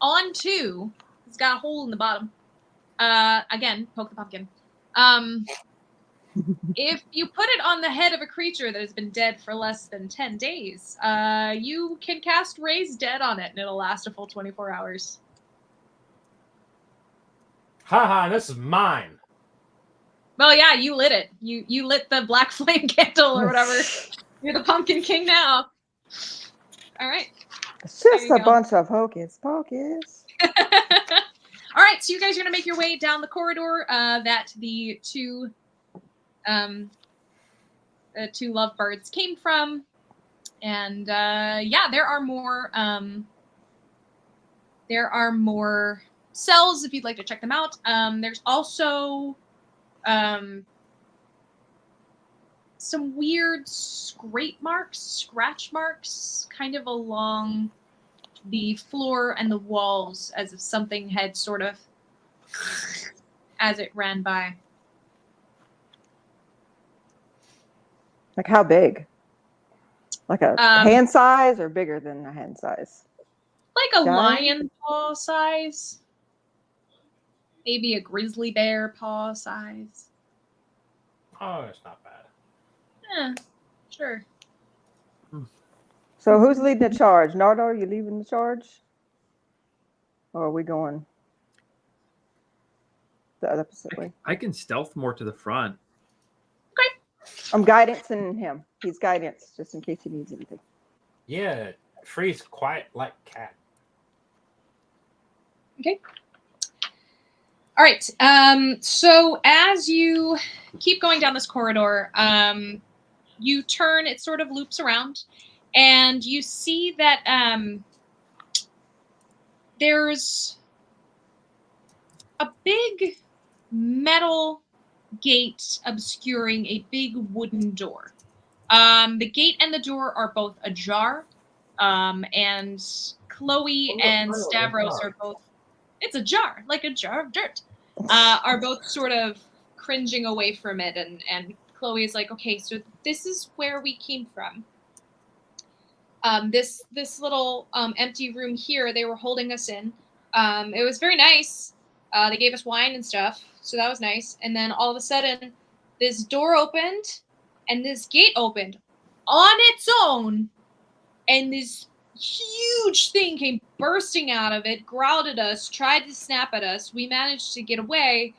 onto, it's got a hole in the bottom. Again, poke the pumpkin. If you put it on the head of a creature that has been dead for less than 10 days, you can cast Raise Dead on it, and it'll last a full 24 hours. Haha, this is mine. Well, yeah, you lit it. You lit the black flame candle or whatever. You're the Pumpkin King now. All right. It's just a bunch of hocus pocus. All right, so you guys are going to make your way down the corridor that the two lovebirds came from. And yeah, there are more cells if you'd like to check them out. There's also some weird scratch marks kind of along the floor and the walls as if something had sort of as it ran by. Like how big? Like a hand size or bigger than a hand size? Like a lion paw size. Maybe a grizzly bear paw size. Oh, it's not bad. Yeah, sure. So who's leading the charge? Nardo, are you leading the charge? Or are we going the other way? I can stealth more to the front. Okay. I'm guidancing him. He's guidance, just in case he needs anything. Yeah, Free's quiet like cat. Okay. All right. So as you keep going down this corridor, you turn, it sort of loops around, and you see that there's a big metal gate obscuring a big wooden door. The gate and the door are both ajar, and Chloe and Stavros are both, it's a jar, like a jar of dirt, are both sort of cringing away from it, and Chloe is like, okay, so this is where we came from. This little empty room here, they were holding us in. It was very nice. They gave us wine and stuff, so that was nice. And then all of a sudden, this door opened, and this gate opened on its own, and this huge thing came bursting out of it, growled at us, tried to snap at us. We managed to get away,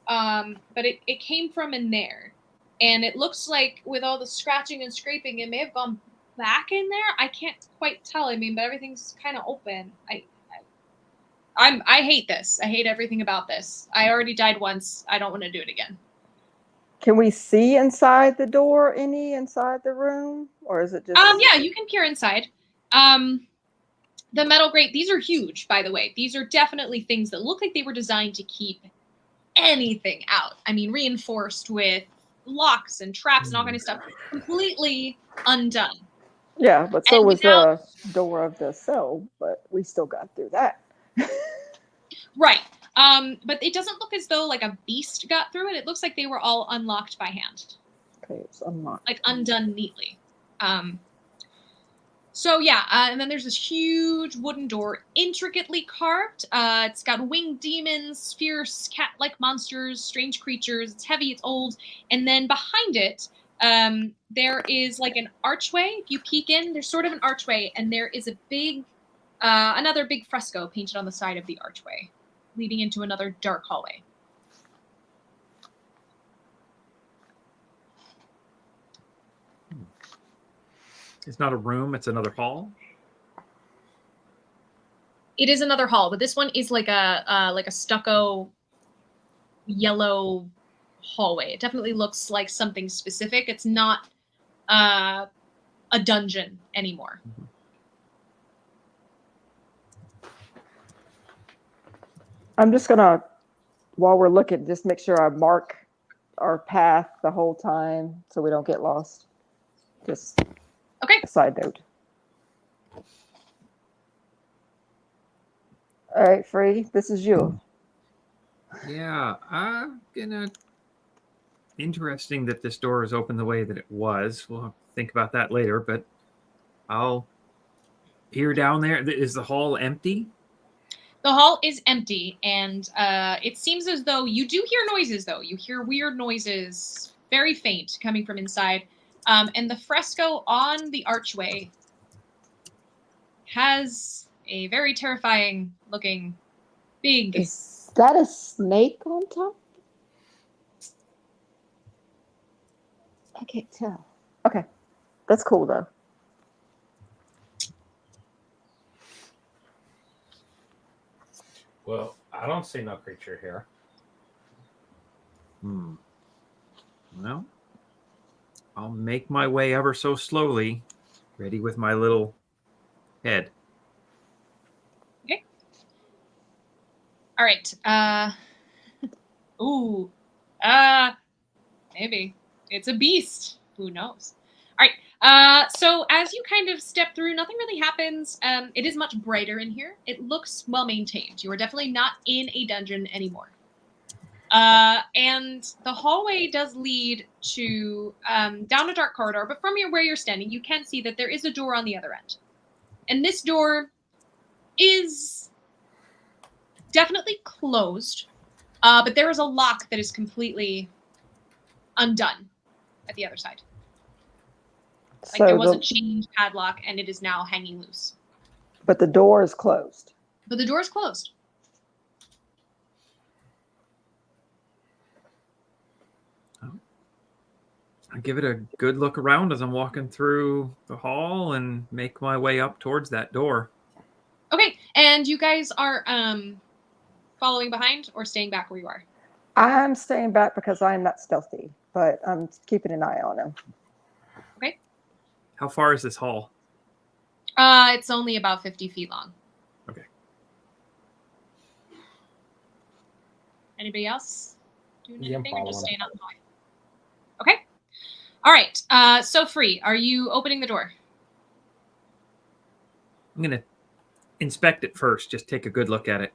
but it came from in there. And it looks like with all the scratching and scraping, it may have gone back in there. I can't quite tell. I mean, but everything's kind of open. I hate this. I hate everything about this. I already died once. I don't want to do it again. Can we see inside the door, inside the room? Or is it just... Yeah, you can peer inside. The metal grate, these are huge, by the way. These are definitely things that look like they were designed to keep anything out. I mean, reinforced with locks and traps and all kind of stuff. Completely undone. Yeah, but so was the door of the cell, but we still got through that. Right. But it doesn't look as though like a beast got through it. It looks like they were all unlocked by hand. Okay, it's unlocked. Like undone neatly. So yeah, and then there's this huge wooden door, intricately carved. It's got winged demons, fierce cat-like monsters, strange creatures. It's heavy, it's old. And then behind it, there is like an archway. If you peek in, there's sort of an archway, and there is a big, another big fresco painted on the side of the archway, leading into another dark hallway. It's not a room, it's another hall. It is another hall, but this one is like a stucco yellow hallway. It definitely looks like something specific. It's not a dungeon anymore. I'm just gonna, while we're looking, just make sure I mark our path the whole time so we don't get lost. Just Okay. A side note. All right, Free, this is you. Yeah, I'm gonna. Interesting that this door is open the way that it was. We'll have to think about that later, but I'll peer down there. Is the hall empty? The hall is empty, and it seems as though you do hear noises, though. You hear weird noises, very faint, coming from inside. And the fresco on the archway has a very terrifying looking big. Is that a snake on top? I can't tell. Okay. That's cool, though. Well, I don't see no creature here. Well, I'll make my way ever so slowly, ready with my little head. Okay. All right. Ooh. Maybe. It's a beast. Who knows? All right. So as you kind of step through, nothing really happens. It is much brighter in here. It looks well maintained. You are definitely not in a dungeon anymore. And the hallway does lead to down a dark corridor, but from where you're standing, you can see that there is a door on the other end. And this door is definitely closed, but there is a lock that is completely undone at the other side. Like there was a chain padlock, and it is now hanging loose. But the door is closed. But the door is closed. I give it a good look around as I'm walking through the hall and make my way up towards that door. Okay, and you guys are following behind or staying back where you are? I'm staying back because I'm not stealthy, but I'm keeping an eye on him. Okay. How far is this hall? It's only about 50 feet long. Okay. Anybody else doing Yeah, I'm anything or just following. staying out in the hallway? Okay. All right. So Free, are you opening the door? I'm going to inspect it first, just take a good look at it.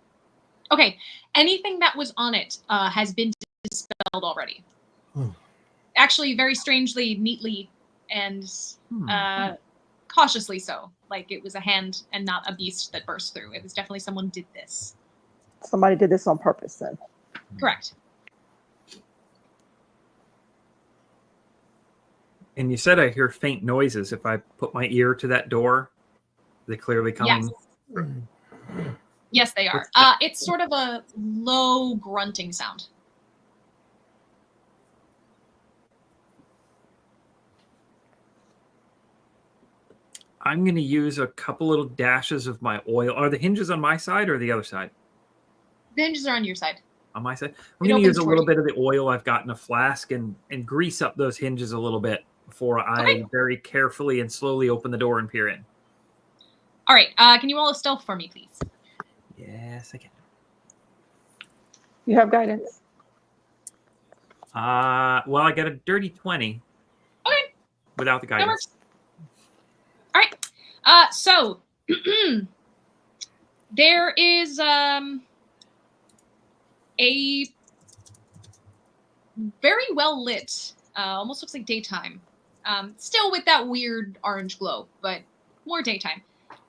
Okay. Anything that was on it has been dispelled already. Actually, very strangely, neatly, and cautiously so. Like it was a hand and not a beast that burst through. It was definitely someone did this. Somebody did this on purpose, then. Correct. And you said I hear faint noises. If I put my ear to that door, they clearly coming. Yes. Yes, they are. What's that? It's sort of a low grunting sound. I'm going to use a couple little dashes of my oil. Are the hinges on my side or the other side? The hinges are on your side. On my side? I'm It going to use opens a toward little you. bit of the oil I've got in a flask and grease up those hinges a little bit before I very carefully and slowly open the door and peer in. All right. Can you roll a stealth for me, please? Yes, I can. You have guidance. Well, I got a dirty 20 Okay. without the That guidance. works. All right. So there is a very well lit, almost looks like daytime. Still with that weird orange glow, but more daytime.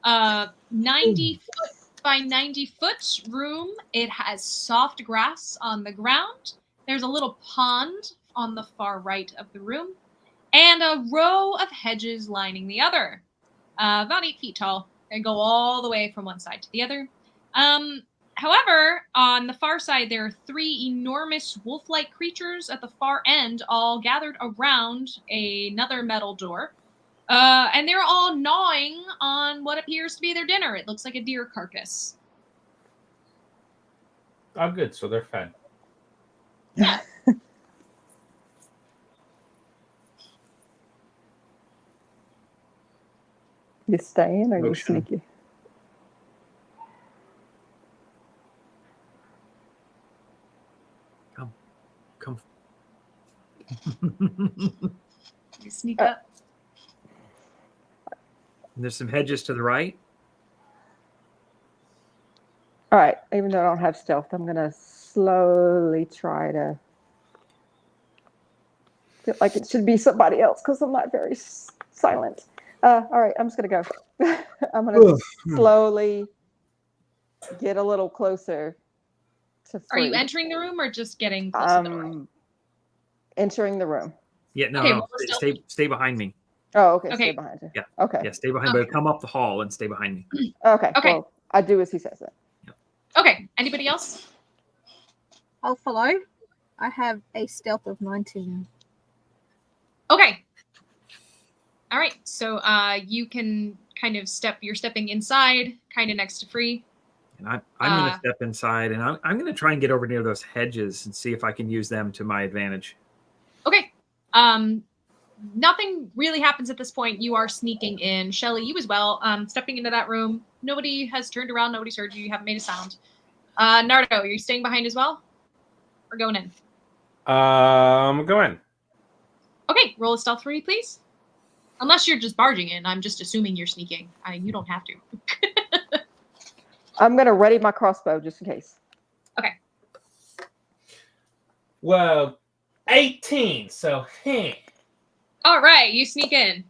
90 foot by 90 foot room. It has soft grass on the ground. There's a little pond on the far right of the room, and a row of hedges lining the other. About 8 feet tall. They go all the way from one side to the other. However, on the far side, there are 3 enormous wolf-like creatures at the far end, all gathered around another metal door. And they're all gnawing on what appears to be their dinner. It looks like a deer carcass. Oh, good. So they're fed. Yeah. You staying or you Motion. sneaky? Come. You sneak up. And there's some hedges to the right. All right. Even though I don't have stealth, I'm gonna slowly try to feel like it should be somebody else because I'm not very silent. All right. I'm just gonna go. I'm gonna slowly get a little closer to Are you Free. entering the room or just getting close to the door? Entering the room. Yeah, no, Okay, no. well, we're still- Stay behind me. Oh, okay. Okay. Stay behind you. Yeah. Okay. Yeah, stay behind, but come up the hall and stay behind me. Okay. Okay. Well, I do as he says it. Okay. Anybody else? I'll follow. I have a stealth of 19. Okay. All right. So you can kind of you're stepping inside, kind of next to Free. And I'm going to step inside, and I'm going to try and get over near those hedges and see if I can use them to my advantage. Okay. Nothing really happens at this point. You are sneaking in. Shelly, you as well. Stepping into that room. Nobody has turned around. Nobody's heard you. You haven't made a sound. Nardo, are you staying behind as well? Or going in? Go in. Okay, roll a stealth for me, please. Unless you're just barging in. I'm just assuming you're sneaking. You don't have to. I'm gonna ready my crossbow just in case. Okay. Well, 18. So, hey. All right, you sneak in.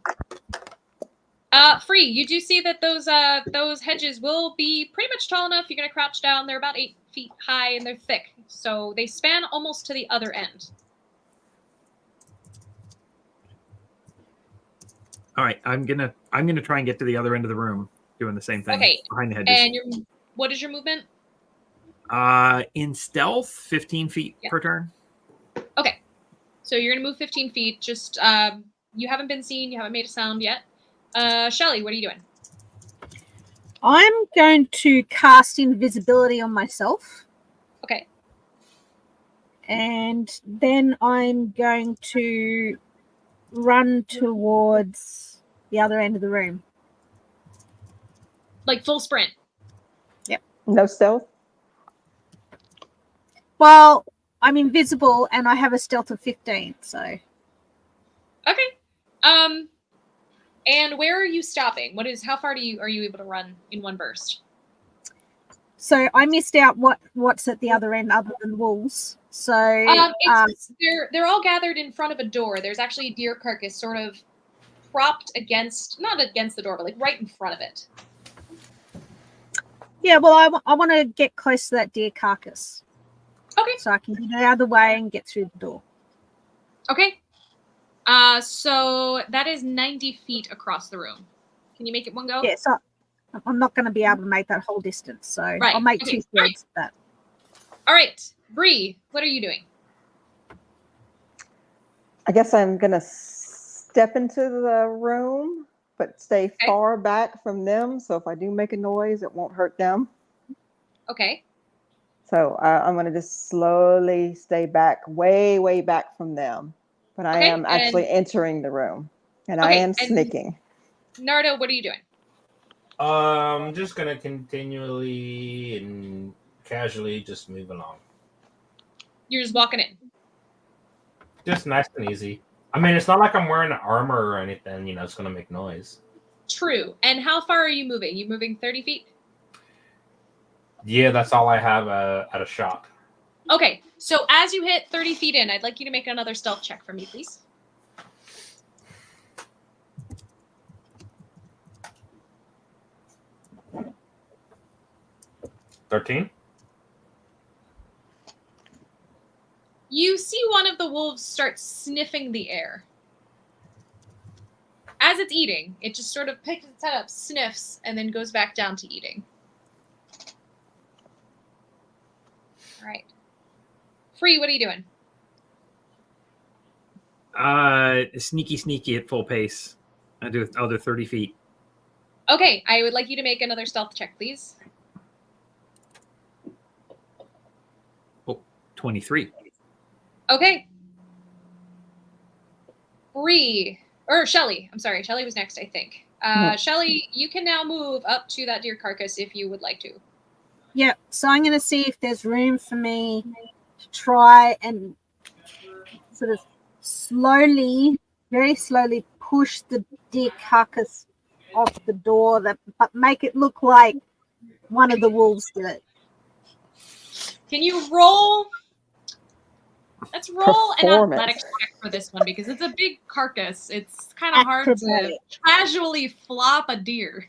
Free, you do see that those hedges will be pretty much tall enough. You're gonna crouch down. They're about 8 feet high and they're thick, so they span almost to the other end. All right, I'm gonna try and get to the other end of the room, doing the same thing. Okay. Behind the hedges. And what is your movement? In stealth, 15 feet per turn. Okay. So you're gonna move 15 feet. Just you haven't been seen. You haven't made a sound yet. Shelly, what are you doing? I'm going to cast invisibility on myself. Okay. And then I'm going to run towards the other end of the room. Like full sprint. Yep. No stealth? Well, I'm invisible and I have a stealth of 15, so. Okay. And where are you stopping? How far are you able to run in one burst? So I missed out what's at the other end other than wolves. So they're all gathered in front of a door. There's actually a deer carcass sort of propped not against the door, but like right in front of it. Yeah, well, I want to get close to that deer carcass. Okay. So I can get out of the way and get through the door. Okay. So that is 90 feet across the room. Can you make it one go? Yeah, so I'm not going to be able to make that whole distance, so right. I'll make Okay. 2/3 of that. All right. Bree, what are you doing? I guess I'm gonna step into the room, but stay far back from them. So if I do make a noise, it won't hurt them. Okay. So I'm gonna just slowly stay back, way, way back from them. But I am actually entering the room, and I am sneaking. Nardo, what are you doing? I'm just gonna continually and casually just move along. You're just walking in. Just nice and easy. I mean, it's not like I'm wearing armor or anything. It's gonna make noise. True. And how far are you moving? You moving 30 feet? Yeah, that's all I have at a shot. Okay. So as you hit 30 feet in, I'd like you to make another stealth check for me, please. $13. You see one of the wolves start sniffing the air. As it's eating, it just sort of picks its head up, sniffs, and then goes back down to eating. All right. Free, what are you doing? Sneaky at full pace. I'll do 30 feet. Okay, I would like you to make another stealth check, please. 23. Okay. Shelly. I'm sorry. Shelly was next, I think. Shelly, you can now move up to that deer carcass if you would like to. Yep. So I'm going to see if there's room for me to try and sort of very slowly push the deer carcass off the door, but make it look like one of the wolves did it. Can you roll? Let's roll an Performance. athletics check for this one because it's a big carcass. It's kind of hard to Acrobatic. casually flop a deer.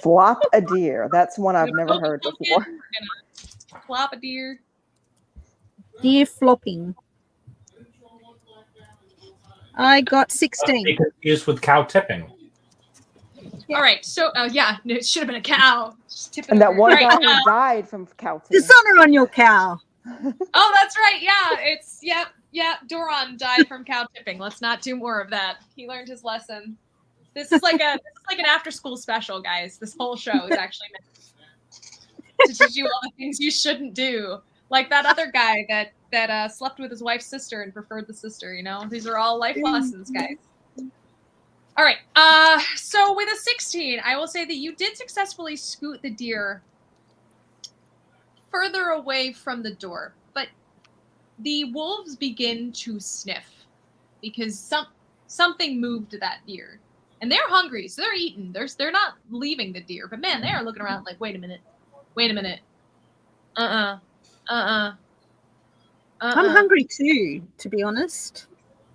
Flop a deer. That's one I've never heard before. We're gonna flop a deer. Deer flopping. I got 16. Be confused with cow tipping. All right, so yeah, it should have been a cow. Just tipping And that over. one All guy right, who died from cow tipping. Dishonor on your cow. oh, that's right. Yeah, it's Doron died from cow tipping. Let's not do more of that. He learned his lesson. This is like an after school special, guys. This whole show is actually meant to teach you all the things you shouldn't do. Like that other guy that slept with his wife's sister and preferred the sister. You know, these are all life lessons, guys. All right. So with a 16, I will say that you did successfully scoot the deer further away from the door, but the wolves begin to sniff because something moved that deer, and they're hungry, so they're eating. They're not leaving the deer, but man, they are looking around like, wait a minute. I'm hungry too, to be honest.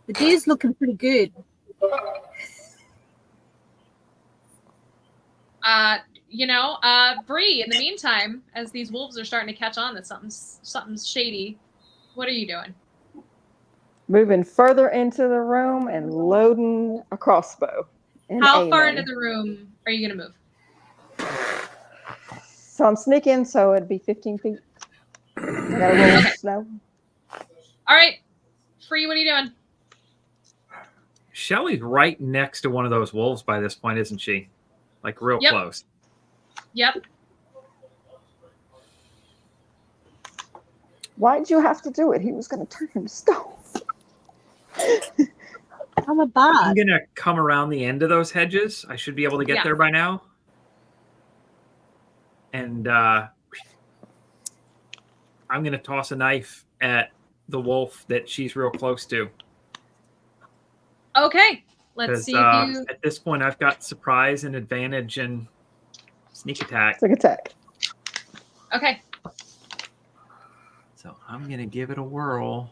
The deer's looking pretty good. Bree, in the meantime, as these wolves are starting to catch on that something's shady, what are you doing? Moving further into the room and loading a crossbow. and How far aiming. into the room are you going to move? So I'm sneaking, so it'd be 15 feet. I gotta roll snow. All right. Free, what are you doing? Shelly's right next to one of those wolves by this point, isn't she? Like real Yep. close. Yep. Why'd you have to do it? He was going to turn into stone. I'm a I'm bard. gonna come around the end of those hedges. I should be able to get Yeah. there by now. And I'm gonna toss a knife at the wolf that she's real close to. Okay. Let's 'Cause, see if you. at this point I've got surprise and advantage and sneak attack. Sneak attack. Okay. So I'm gonna give it a whirl.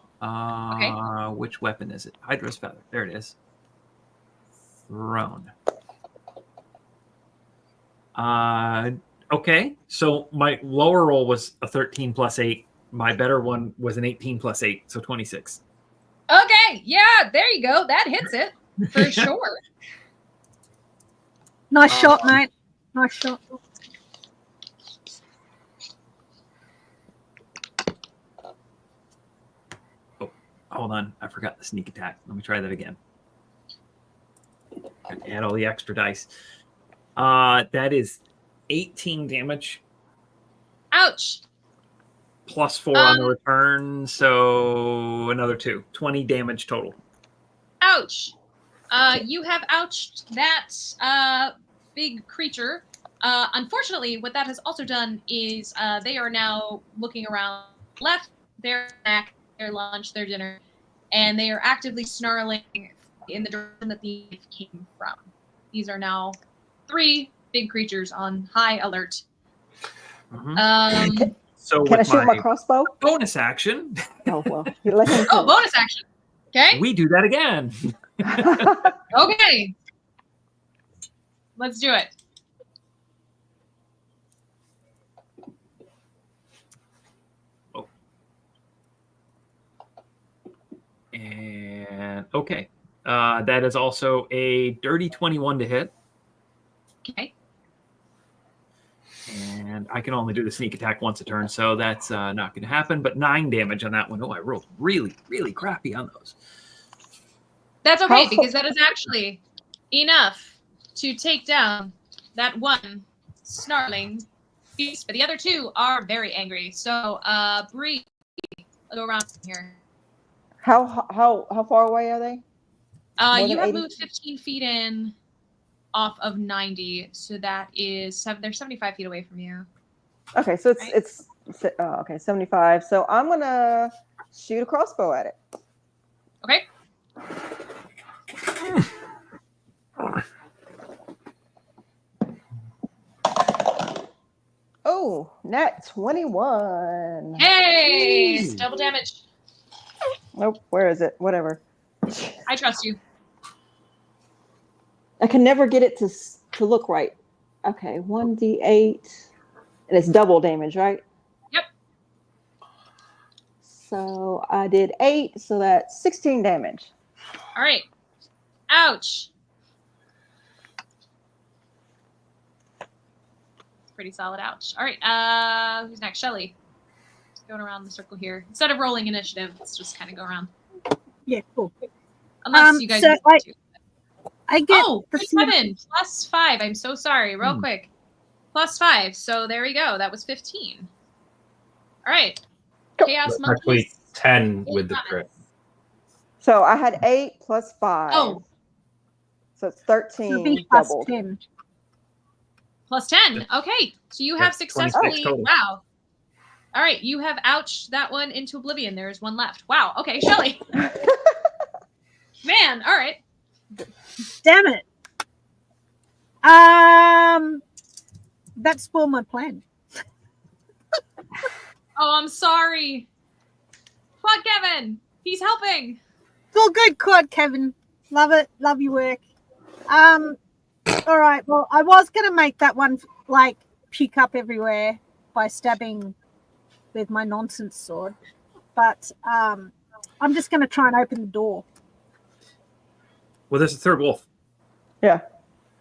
Which weapon is it? Hydra's feather. There it is. Thrown. Okay. So my lower roll was a 13 plus 8. My better one was an 18 plus 8, so 26. Okay. Yeah. There you go. That hits it for sure. Nice shot, mate. Nice shot. Hold on. I forgot the sneak attack. Let me try that again. Add all the extra dice. That is 18 damage Ouch. plus 4 on the return, so another 2. 20 damage total. Ouch. You have ouched that big creature. Unfortunately, what that has also done is they are now looking around left, their snack, their lunch, their dinner, and they are actively snarling in the direction that the knife came from. These are now 3 big creatures on high alert. Mhm. So Can I with shoot my my crossbow? bonus action, Oh, well. You let him Oh, bonus action. Okay. we do that again. Okay. Let's do it. And okay. That is also a dirty 21 to hit. Okay. And I can only do the sneak attack once a turn, so that's not going to happen. But 9 damage on that one. Oh, I rolled really, really crappy on those. That's okay, How- because that is actually enough to take down that one snarling beast. But the other 2 are very angry. So, Bree, I'll go around here. How far away are they? More You than have 80? moved 15 feet in off of 90, so that is they're 75 feet away from you. Okay, so Right. it's 75. So I'm gonna shoot a crossbow at it. Okay. Oh, nat 21. Hey, it's double damage. Nope, where is it? Whatever. I trust you. I can never get it to look right. Okay, 1d8. And it's double damage, right? Yep. So I did 8, so that's 16 damage. All right. Ouch. Pretty solid ouch. All right. Who's next? Shelly. Just going around the circle here. Instead of rolling initiative, let's just kind of go around. Yeah, cool. Unless you guys so want to. I get Oh, the 7 plus 5. I'm so sorry. Real quick. Plus 5. So there we go. That was 15. All right. Chaos That's actually Monkeys. 10 with the crit. So I had 8 plus 5. Oh. So it's it'll be 13 plus doubled. 10. Plus 10. Okay. So you have That's 26 successfully. total. Wow. All right. You have ouched that one into oblivion. There is one left. Wow. Okay. Shelly. Man. All right. Damn it. That spoiled my plan. Oh, I'm sorry. Quad Kevin. He's helping. It's all good, Quad Kevin. Love it. Love your work. All right. Well, I was gonna make that one like puke up everywhere by stabbing with my nonsense sword, but I'm just gonna try and open the door. Well, there's a third wolf. Yeah.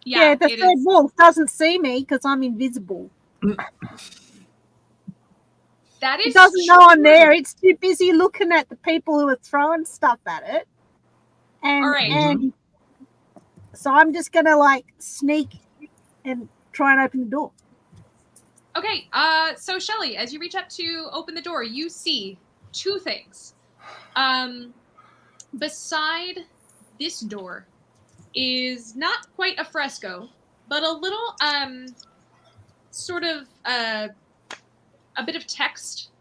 Yeah, the it third is. wolf doesn't see me because I'm invisible. That is It doesn't know I'm true. there. It's too busy looking at the people who are throwing stuff at it. And, All right. and so I'm just gonna like sneak and try and open the door. Okay, so Shelly, as you reach up to open the door, you see two things. Beside this door is not quite a fresco, but a little, sort of, a bit of text,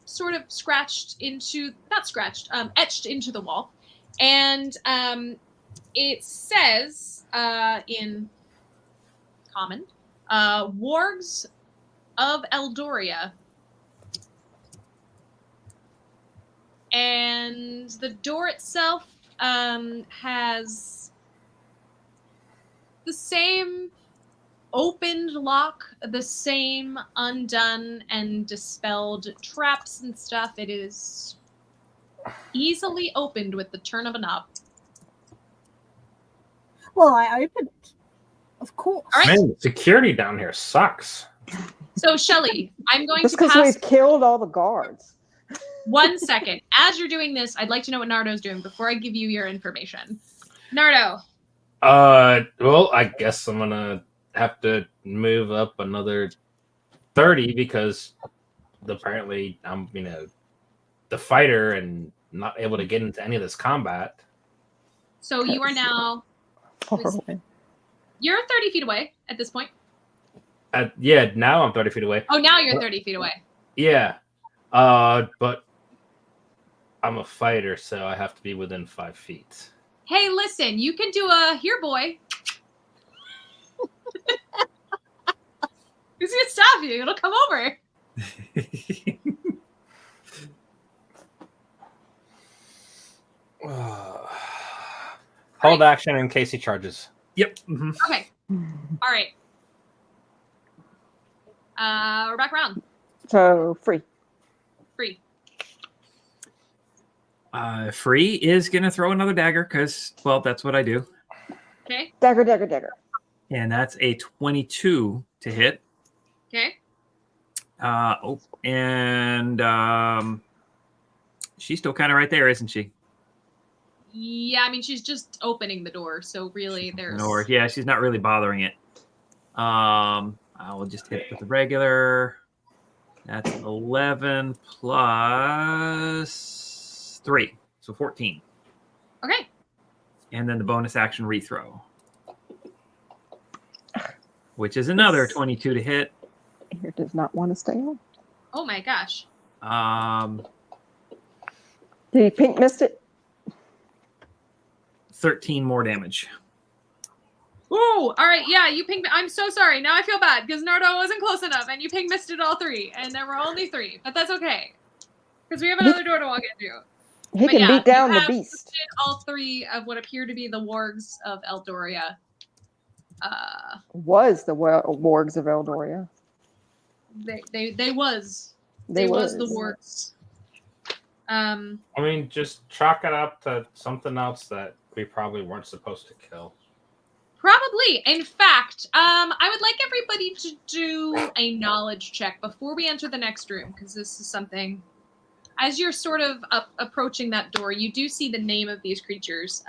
sort of scratched into, not scratched, etched into the wall. And, it says, in common, wargs of Eldoria. And the door itself has the same opened lock, the same undone and dispelled traps and stuff. It is easily opened with the turn of a knob. Well, I opened it. Of course. All right. Man, security down here sucks. So, Shelly, I'm going Just to because pass we've killed all the guards. 1 second. As you're doing this, I'd like to know what Nardo's doing before I give you your information. Nardo. Well, I guess I'm gonna have to move up another 30 because apparently I'm, the fighter and not able to get into any of this combat. So you are now, you're 30 feet away at this point. Yeah, now I'm 30 feet away. Oh, now you're 30 feet away. Yeah. But I'm a fighter, so I have to be within 5 feet. Hey, listen, you can do a here, boy. Who's gonna stop you? It'll come over. Hold action in case he charges. Yep. Mm-hmm. Okay. All right. We're back around. So free. Free. Free is going to throw another dagger because, well, that's what I do. Okay. Dagger, dagger, dagger. And that's a 22 to hit. Okay. She's still kind of right there, isn't she? Yeah, I mean, she's just opening the door, so really there's... Or, yeah, she's not really bothering it. I will just hit with the regular. That's 11 plus 3, so 14. Okay. And then the bonus action rethrow, which is another 22 to hit. Here does not want to stay on. Oh my gosh. The pink missed it. 13 more damage. Ooh, all right, yeah, you ping. I'm so sorry. Now I feel bad because Nardo wasn't close enough, and you ping missed it all 3, and there were only 3, but that's okay because we have another door to walk into. He But can yeah, beat down you the have beast. listed all 3 of what appear to be the wargs of Eldoria. Was the wargs of Eldoria. They was the wargs. I mean, just chalk it up to something else that we probably weren't supposed to kill. Probably. In fact, I would like everybody to do a knowledge check before we enter the next room, because this is something. As you're sort of approaching that door, you do see the name of these creatures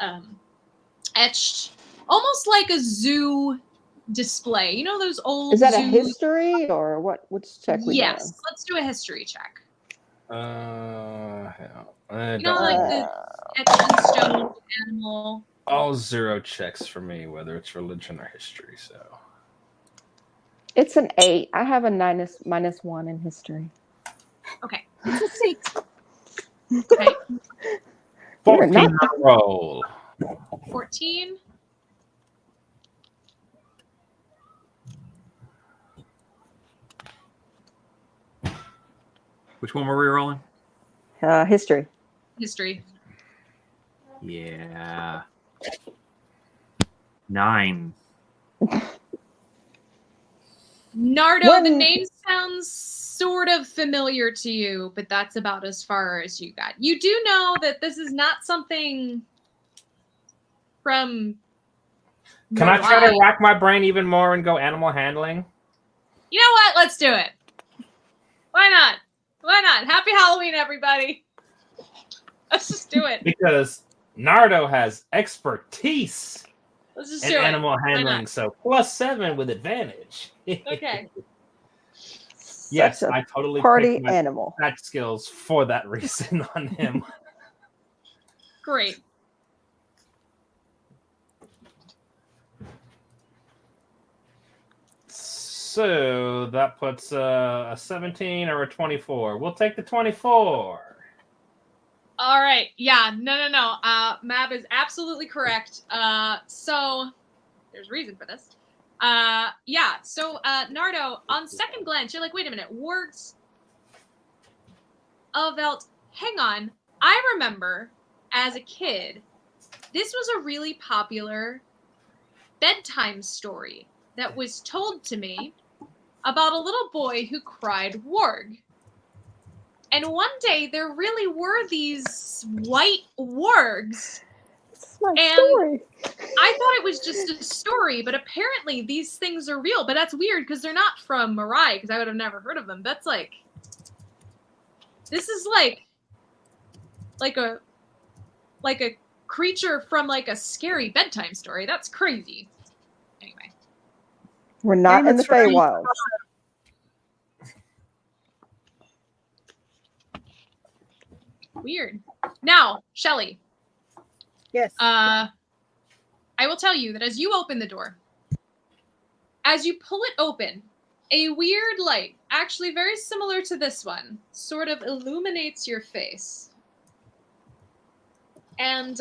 etched, almost like a zoo display. You know those old. Is that a zoos? history or what? Which check we doing? Yes. Let's do a history check. Hell, You know, like the etched in stone animal. all 0 checks for me, whether it's religion or history. So It's an 8. I have a -1 in history. Okay. It's a 6. Okay. 14 on a roll. 14. Which one were we rolling? History. History. Yeah. 9. Nardo, the name sounds sort of familiar to you, but that's about as far as you got. You do know that this is not something from. Can I try to rack my brain even more and go animal handling? You know what? Let's do it. Why not? Why not? Happy Halloween, everybody. Let's just do it. Because Nardo has expertise Let's just in do it. animal Why handling, not? so +7 with advantage. Okay. Yes, Such a I totally party picked my animal. stat skills for that reason on him. Great. So that puts a 17 or a 24. We'll take the 24. All right. Yeah. No. Mab is absolutely correct. So there's a reason for this. Yeah. So, Nardo, on second glance, you're like, wait a minute, wargs of hang on. I remember as a kid, this was a really popular bedtime story that was told to me about a little boy who cried warg. And one day there really were these white wargs. This is my And story. I thought it was just a story, but apparently these things are real. But that's weird because they're not from Mirai, because I would have never heard of them. That's like, this is like a creature from like a scary bedtime story. That's crazy. Anyway. We're not Game in of the Thrones. Feywild. Weird. Now, Shelly, Yes. I will tell you that as you open the door, as you pull it open, a weird light, actually very similar to this one, sort of illuminates your face. And,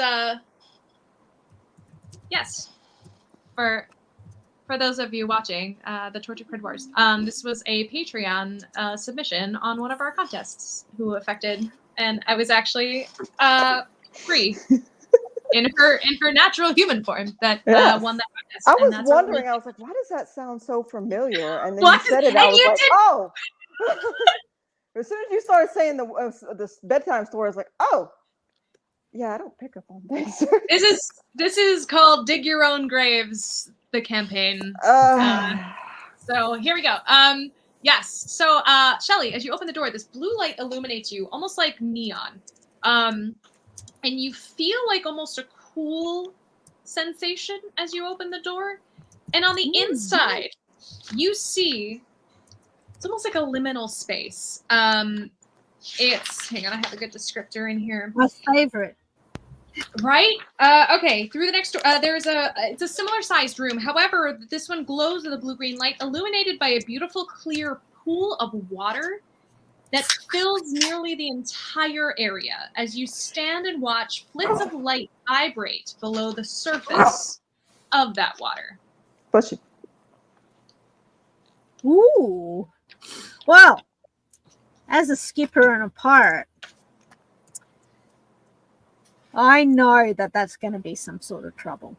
yes, for those of you watching the Torture Crid Wars, this was a Patreon submission on one of our contests who affected, and I was actually free in her natural human form that Yes. won that contest. I and was that's a wondering, really- I was like, why does that sound so familiar? And then What? you said it, And I was you like, did- oh. As soon as you started saying the bedtime story, I was like, oh. Yeah, I don't pick up on things. This is called Dig Your Own Graves, the campaign. So here we go. Yes. So Shelly, as you open the door, this blue light illuminates you almost like neon. And you feel like almost a cool sensation as you open the door. And on the inside, you see it's almost like a liminal space. It's hang on, I have a good descriptor in here. My favorite. Right? Okay. Through the next door, it's a similar sized room. However, this one glows with a blue-green light, illuminated by a beautiful, clear pool of water that fills nearly the entire area as you stand and watch flits of light vibrate below the surface of that water. Bless you. Ooh. Well, as a skipper and a pirate, I know that that's going to be some sort of trouble.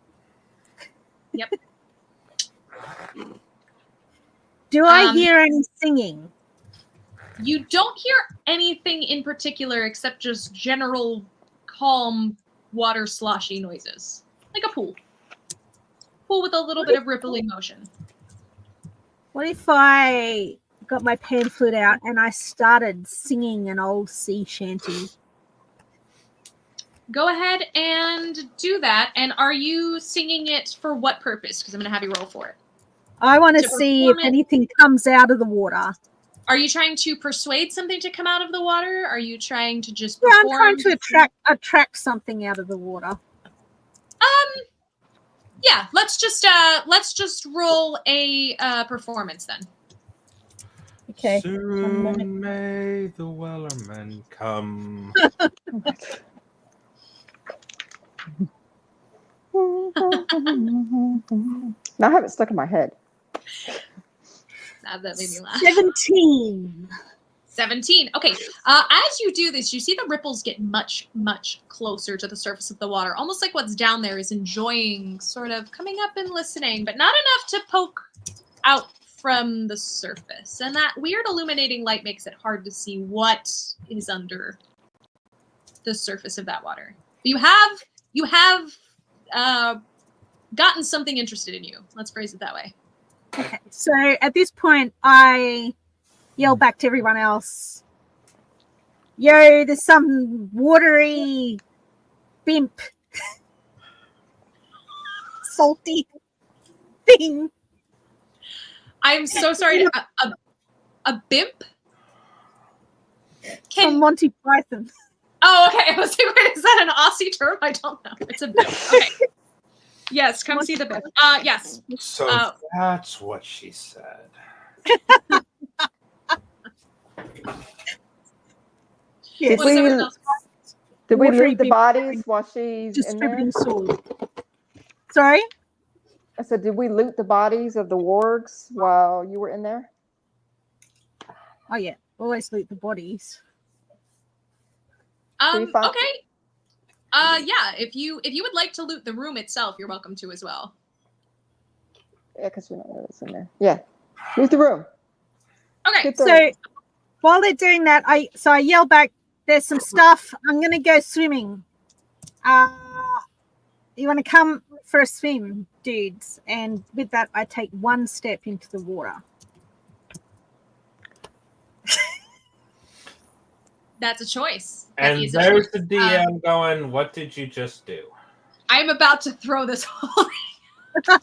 Yep. Do I hear any singing? You don't hear anything in particular except just general calm water sloshy noises. Like a pool. Pool with a little bit of rippling motion. What if I got my pan flute out and I started singing an old sea shanty? Go ahead and do that. And are you singing it for what purpose? Because I'm going to have you roll for it. I want to To see if perform it- anything comes out of the water. Are you trying to persuade something to come out of the water? Are you trying to just Yeah, perform? I'm trying to attract something out of the water. Yeah, let's just roll a performance then. Okay. Soon may the Wellerman come. Now I have it stuck in my head. That made me laugh. 17. 17. Okay. As you do this, you see the ripples get much, much closer to the surface of the water. Almost like what's down there is enjoying, sort of coming up and listening, but not enough to poke out from the surface. And that weird illuminating light makes it hard to see what is under the surface of that water. You have gotten something interested in you. Let's phrase it that way. Okay. So at this point, I yell back to everyone else, yo, there's some watery bimp salty thing. I'm so sorry. A bimp? From Monty Python. Oh, okay. I was like, wait, is that an Aussie term? I don't know. It's a bimp. Okay. Yes, come see the bimp. Yes. So that's what she said. Yes. What is everyone else? Did we Watery loot the bimp bodies while she's in there? distributing salt. Sorry? I said, did we loot the bodies of the wargs while you were in there? Oh yeah, always loot the bodies. you find- Okay. Yeah, if you would like to loot the room itself, you're welcome to as well. Yeah, because we don't know what's in there. Yeah. Loot the room. Okay. Get the So while they're doing that, I yell back, there's some stuff. I'm gonna go swimming. You wanna come for a swim, dudes? And with that I take one step into the water. That's a choice. That And is a there's choice. the DM going, what did you just do? I'm about to throw this whole thing.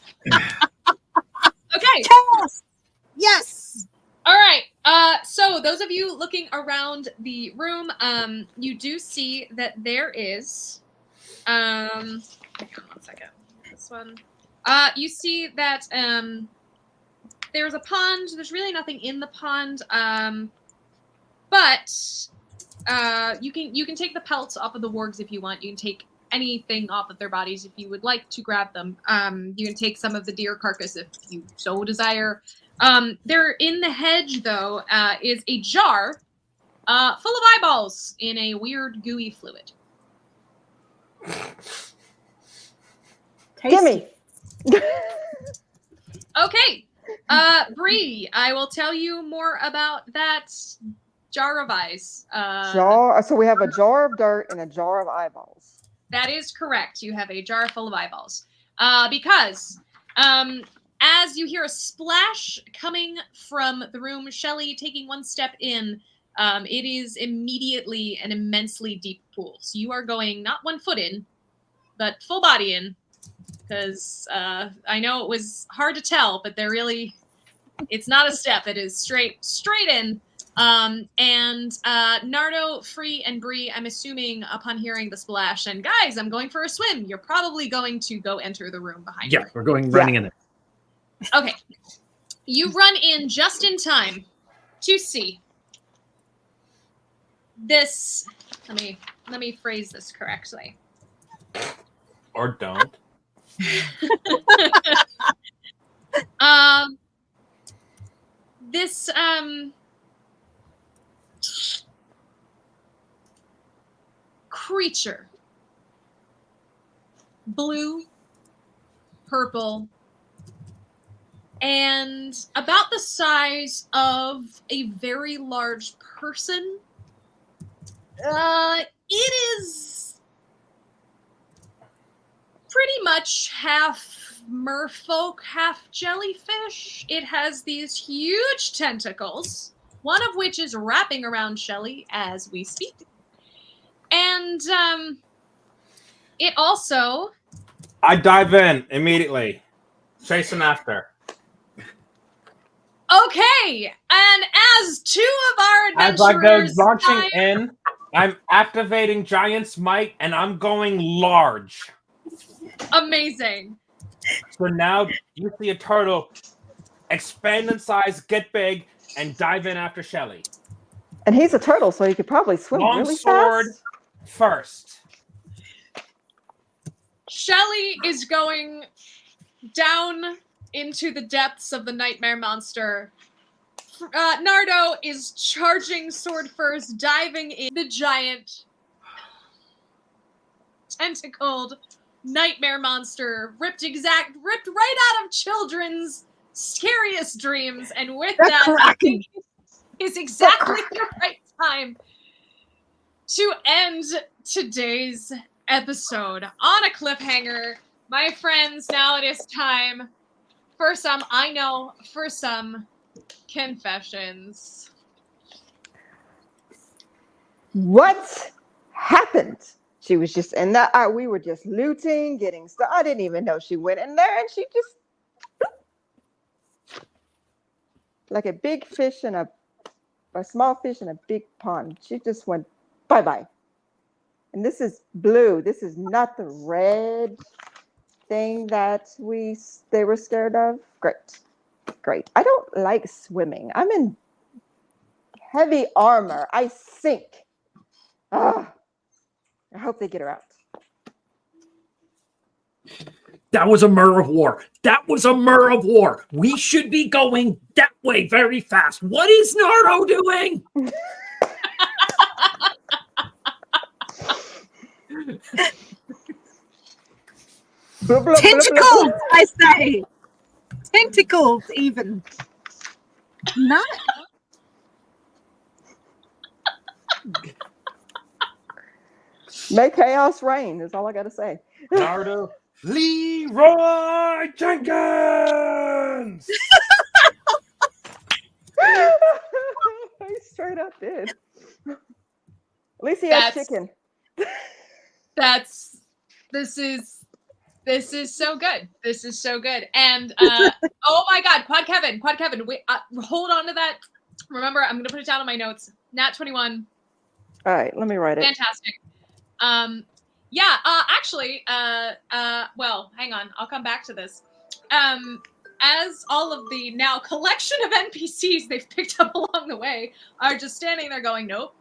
Okay. Chaos! Yes. All right. So those of you looking around the room, you do see that there is, hang on 1 second. This one. You see that there's a pond. There's really nothing in the pond, but you can take the pelts off of the wargs if you want. You can take anything off of their bodies if you would like to grab them. You can take some of the deer carcass if you so desire. There in the hedge, though, is a jar full of eyeballs in a weird gooey fluid. Gimme. Okay. Bree, I will tell you more about that jar of eyes. Jar. So we have a jar of dirt and a jar of eyeballs. That is correct. You have a jar full of eyeballs. Because as you hear a splash coming from the room, Shelly taking one step in, it is immediately an immensely deep pool. So you are going not 1 foot in, but full body in. Because I know it was hard to tell, but it's not a step. It is straight in. And Nardo, Free, and Bree, I'm assuming upon hearing the splash, and guys, I'm going for a swim, you're probably going to go enter the room behind you. Yeah, we're running in there. Okay. You run in just in time to see this. Let me phrase this correctly. Or don't. This creature, blue, purple, and about the size of a very large person. It is pretty much half merfolk, half jellyfish. It has these huge tentacles, one of which is wrapping around Shelly as we speak. And it also... I dive in immediately. Chase him after. Okay, and as two of our As I go adventurers launching in, I'm activating Giant's Might, and I'm going large. Amazing. So now you see a turtle expand in size, get big, and dive in after Shelly. And he's a turtle, so he could probably swim Long really sword fast. first. Shelly is going down into the depths of the nightmare monster. Nardo is charging sword first, diving in the giant tentacled nightmare monster, ripped right out of children's scariest dreams, and with that, I think is exactly the right time to end today's episode on a cliffhanger. My friends, now it is time for some, I know, for some confessions. What happened? She was just in that. We were just looting, getting stuff. I didn't even know she went in there, and she just like a big fish in a small fish in a big pond. She just went bye-bye. And this is blue. This is not the red thing that they were scared of. Great. I don't like swimming. I'm in heavy armor. I sink. I hope they get her out. That was a murder of war. That was a murder of war. We should be going that way very fast. What is Nardo doing? Tentacles, I say. Tentacles, even. No. Make chaos reign is all I gotta say. Nardo, Leroy Jenkins! He straight up did. At least he has chicken. This is so good. This is so good. And oh my God, Quad Kevin, wait, hold on to that. Remember, I'm gonna put it down on my notes. Nat 21. All right, let me write it. Fantastic. Well, hang on. I'll come back to this. As all of the now collection of NPCs they've picked up along the way are just standing there going, nope.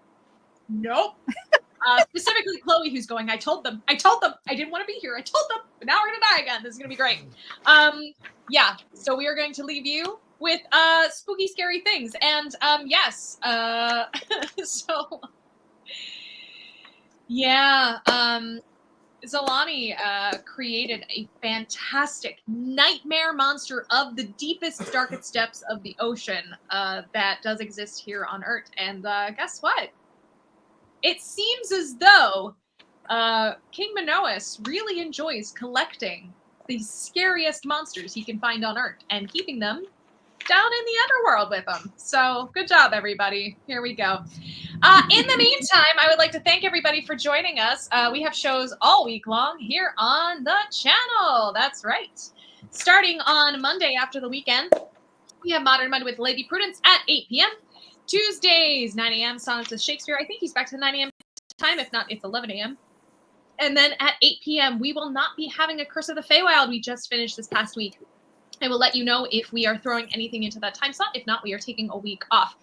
Specifically Chloe, who's going, I told them. I didn't want to be here. I told them, but now we're going to die again. This is going to be great. Yeah, so we are going to leave you with spooky, scary things. And yes, so... Yeah, Zalani created a fantastic nightmare monster of the deepest, darkest depths of the ocean that does exist here on Earth. And guess what? It seems as though King Minoas really enjoys collecting the scariest monsters he can find on Earth and keeping them down in the underworld with him. So good job, everybody. Here we go. In the meantime, I would like to thank everybody for joining us. We have shows all week long here on the channel. That's right. Starting on Monday after the weekend, we have Modern Mud with Lady Prudence at 8 p.m. Tuesdays, 9 a.m. Sonnets with Shakespeare. I think he's back to 9 a.m. time. If not, it's 11 a.m. And then at 8 p.m., we will not be having a Curse of the Feywild. We just finished this past week. I will let you know if we are throwing anything into that time slot. If not, we are taking a week off.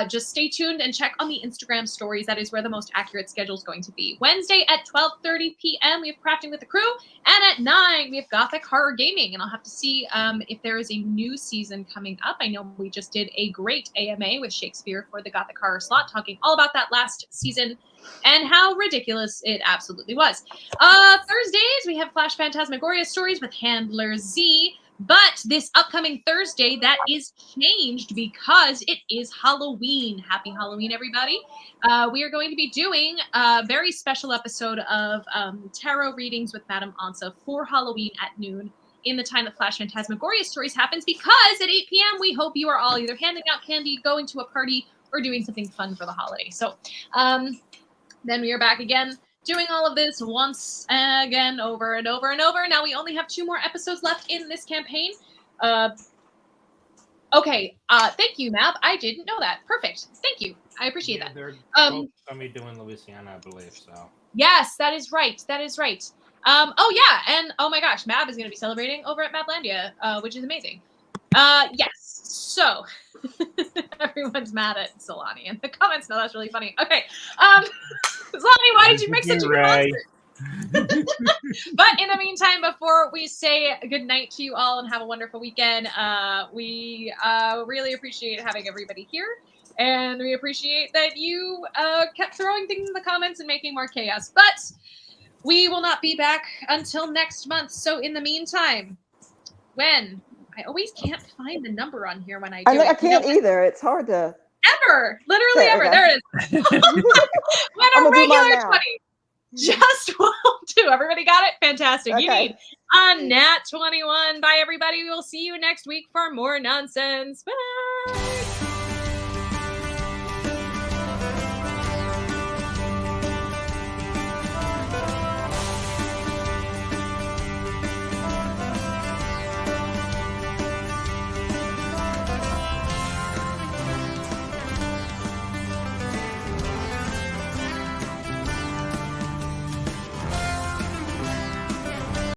just stay tuned and check on the Instagram stories. That is where the most accurate schedule is going to be. Wednesday at 12:30 p.m. we have Crafting with the Crew, and at 9 we have Gothic Horror Gaming. And I'll have to see if there is a new season coming up. I know we just did a great AMA with Shakespeare for the Gothic Horror slot, talking all about that last season and how ridiculous it absolutely was. Thursdays we have Flash Phantasmagoria stories with Handler Z. But this upcoming Thursday, that is changed because it is Halloween. Happy Halloween, everybody. We are going to be doing a very special episode of tarot readings with Madame Ansa for Halloween at noon in the time that Flash Phantasmagoria Stories happens, because at 8 p.m. we hope you are all either handing out candy, going to a party, or doing something fun for the holiday. So then we are back again, doing all of this once again, over and over and over. Now we only have 2 more episodes left in this campaign. Okay, thank you, Mab. I didn't know that. Perfect. Thank you. I appreciate that. They're both gonna be doing Louisiana, I believe. So yes, that is right. That is right. Oh yeah, and oh my gosh, Mab is going to be celebrating over at Mablandia, which is amazing. Yes. So everyone's mad at Solani in the comments. No, that's really funny. Okay. Solani, why did you make such a monster? But in the meantime, before we say goodnight to you all and have a wonderful weekend, we really appreciate having everybody here. And we appreciate that you kept throwing things in the comments and making more chaos. But we will not be back until next month. So in the meantime, I always can't find the number on here when I do it. I can't either. It's hard to... Ever. Literally ever. There it is. When a regular 20 just won't do. Everybody got it? Fantastic. Okay. You need a nat 21. Bye, everybody. We will see you next week for more nonsense. Bye.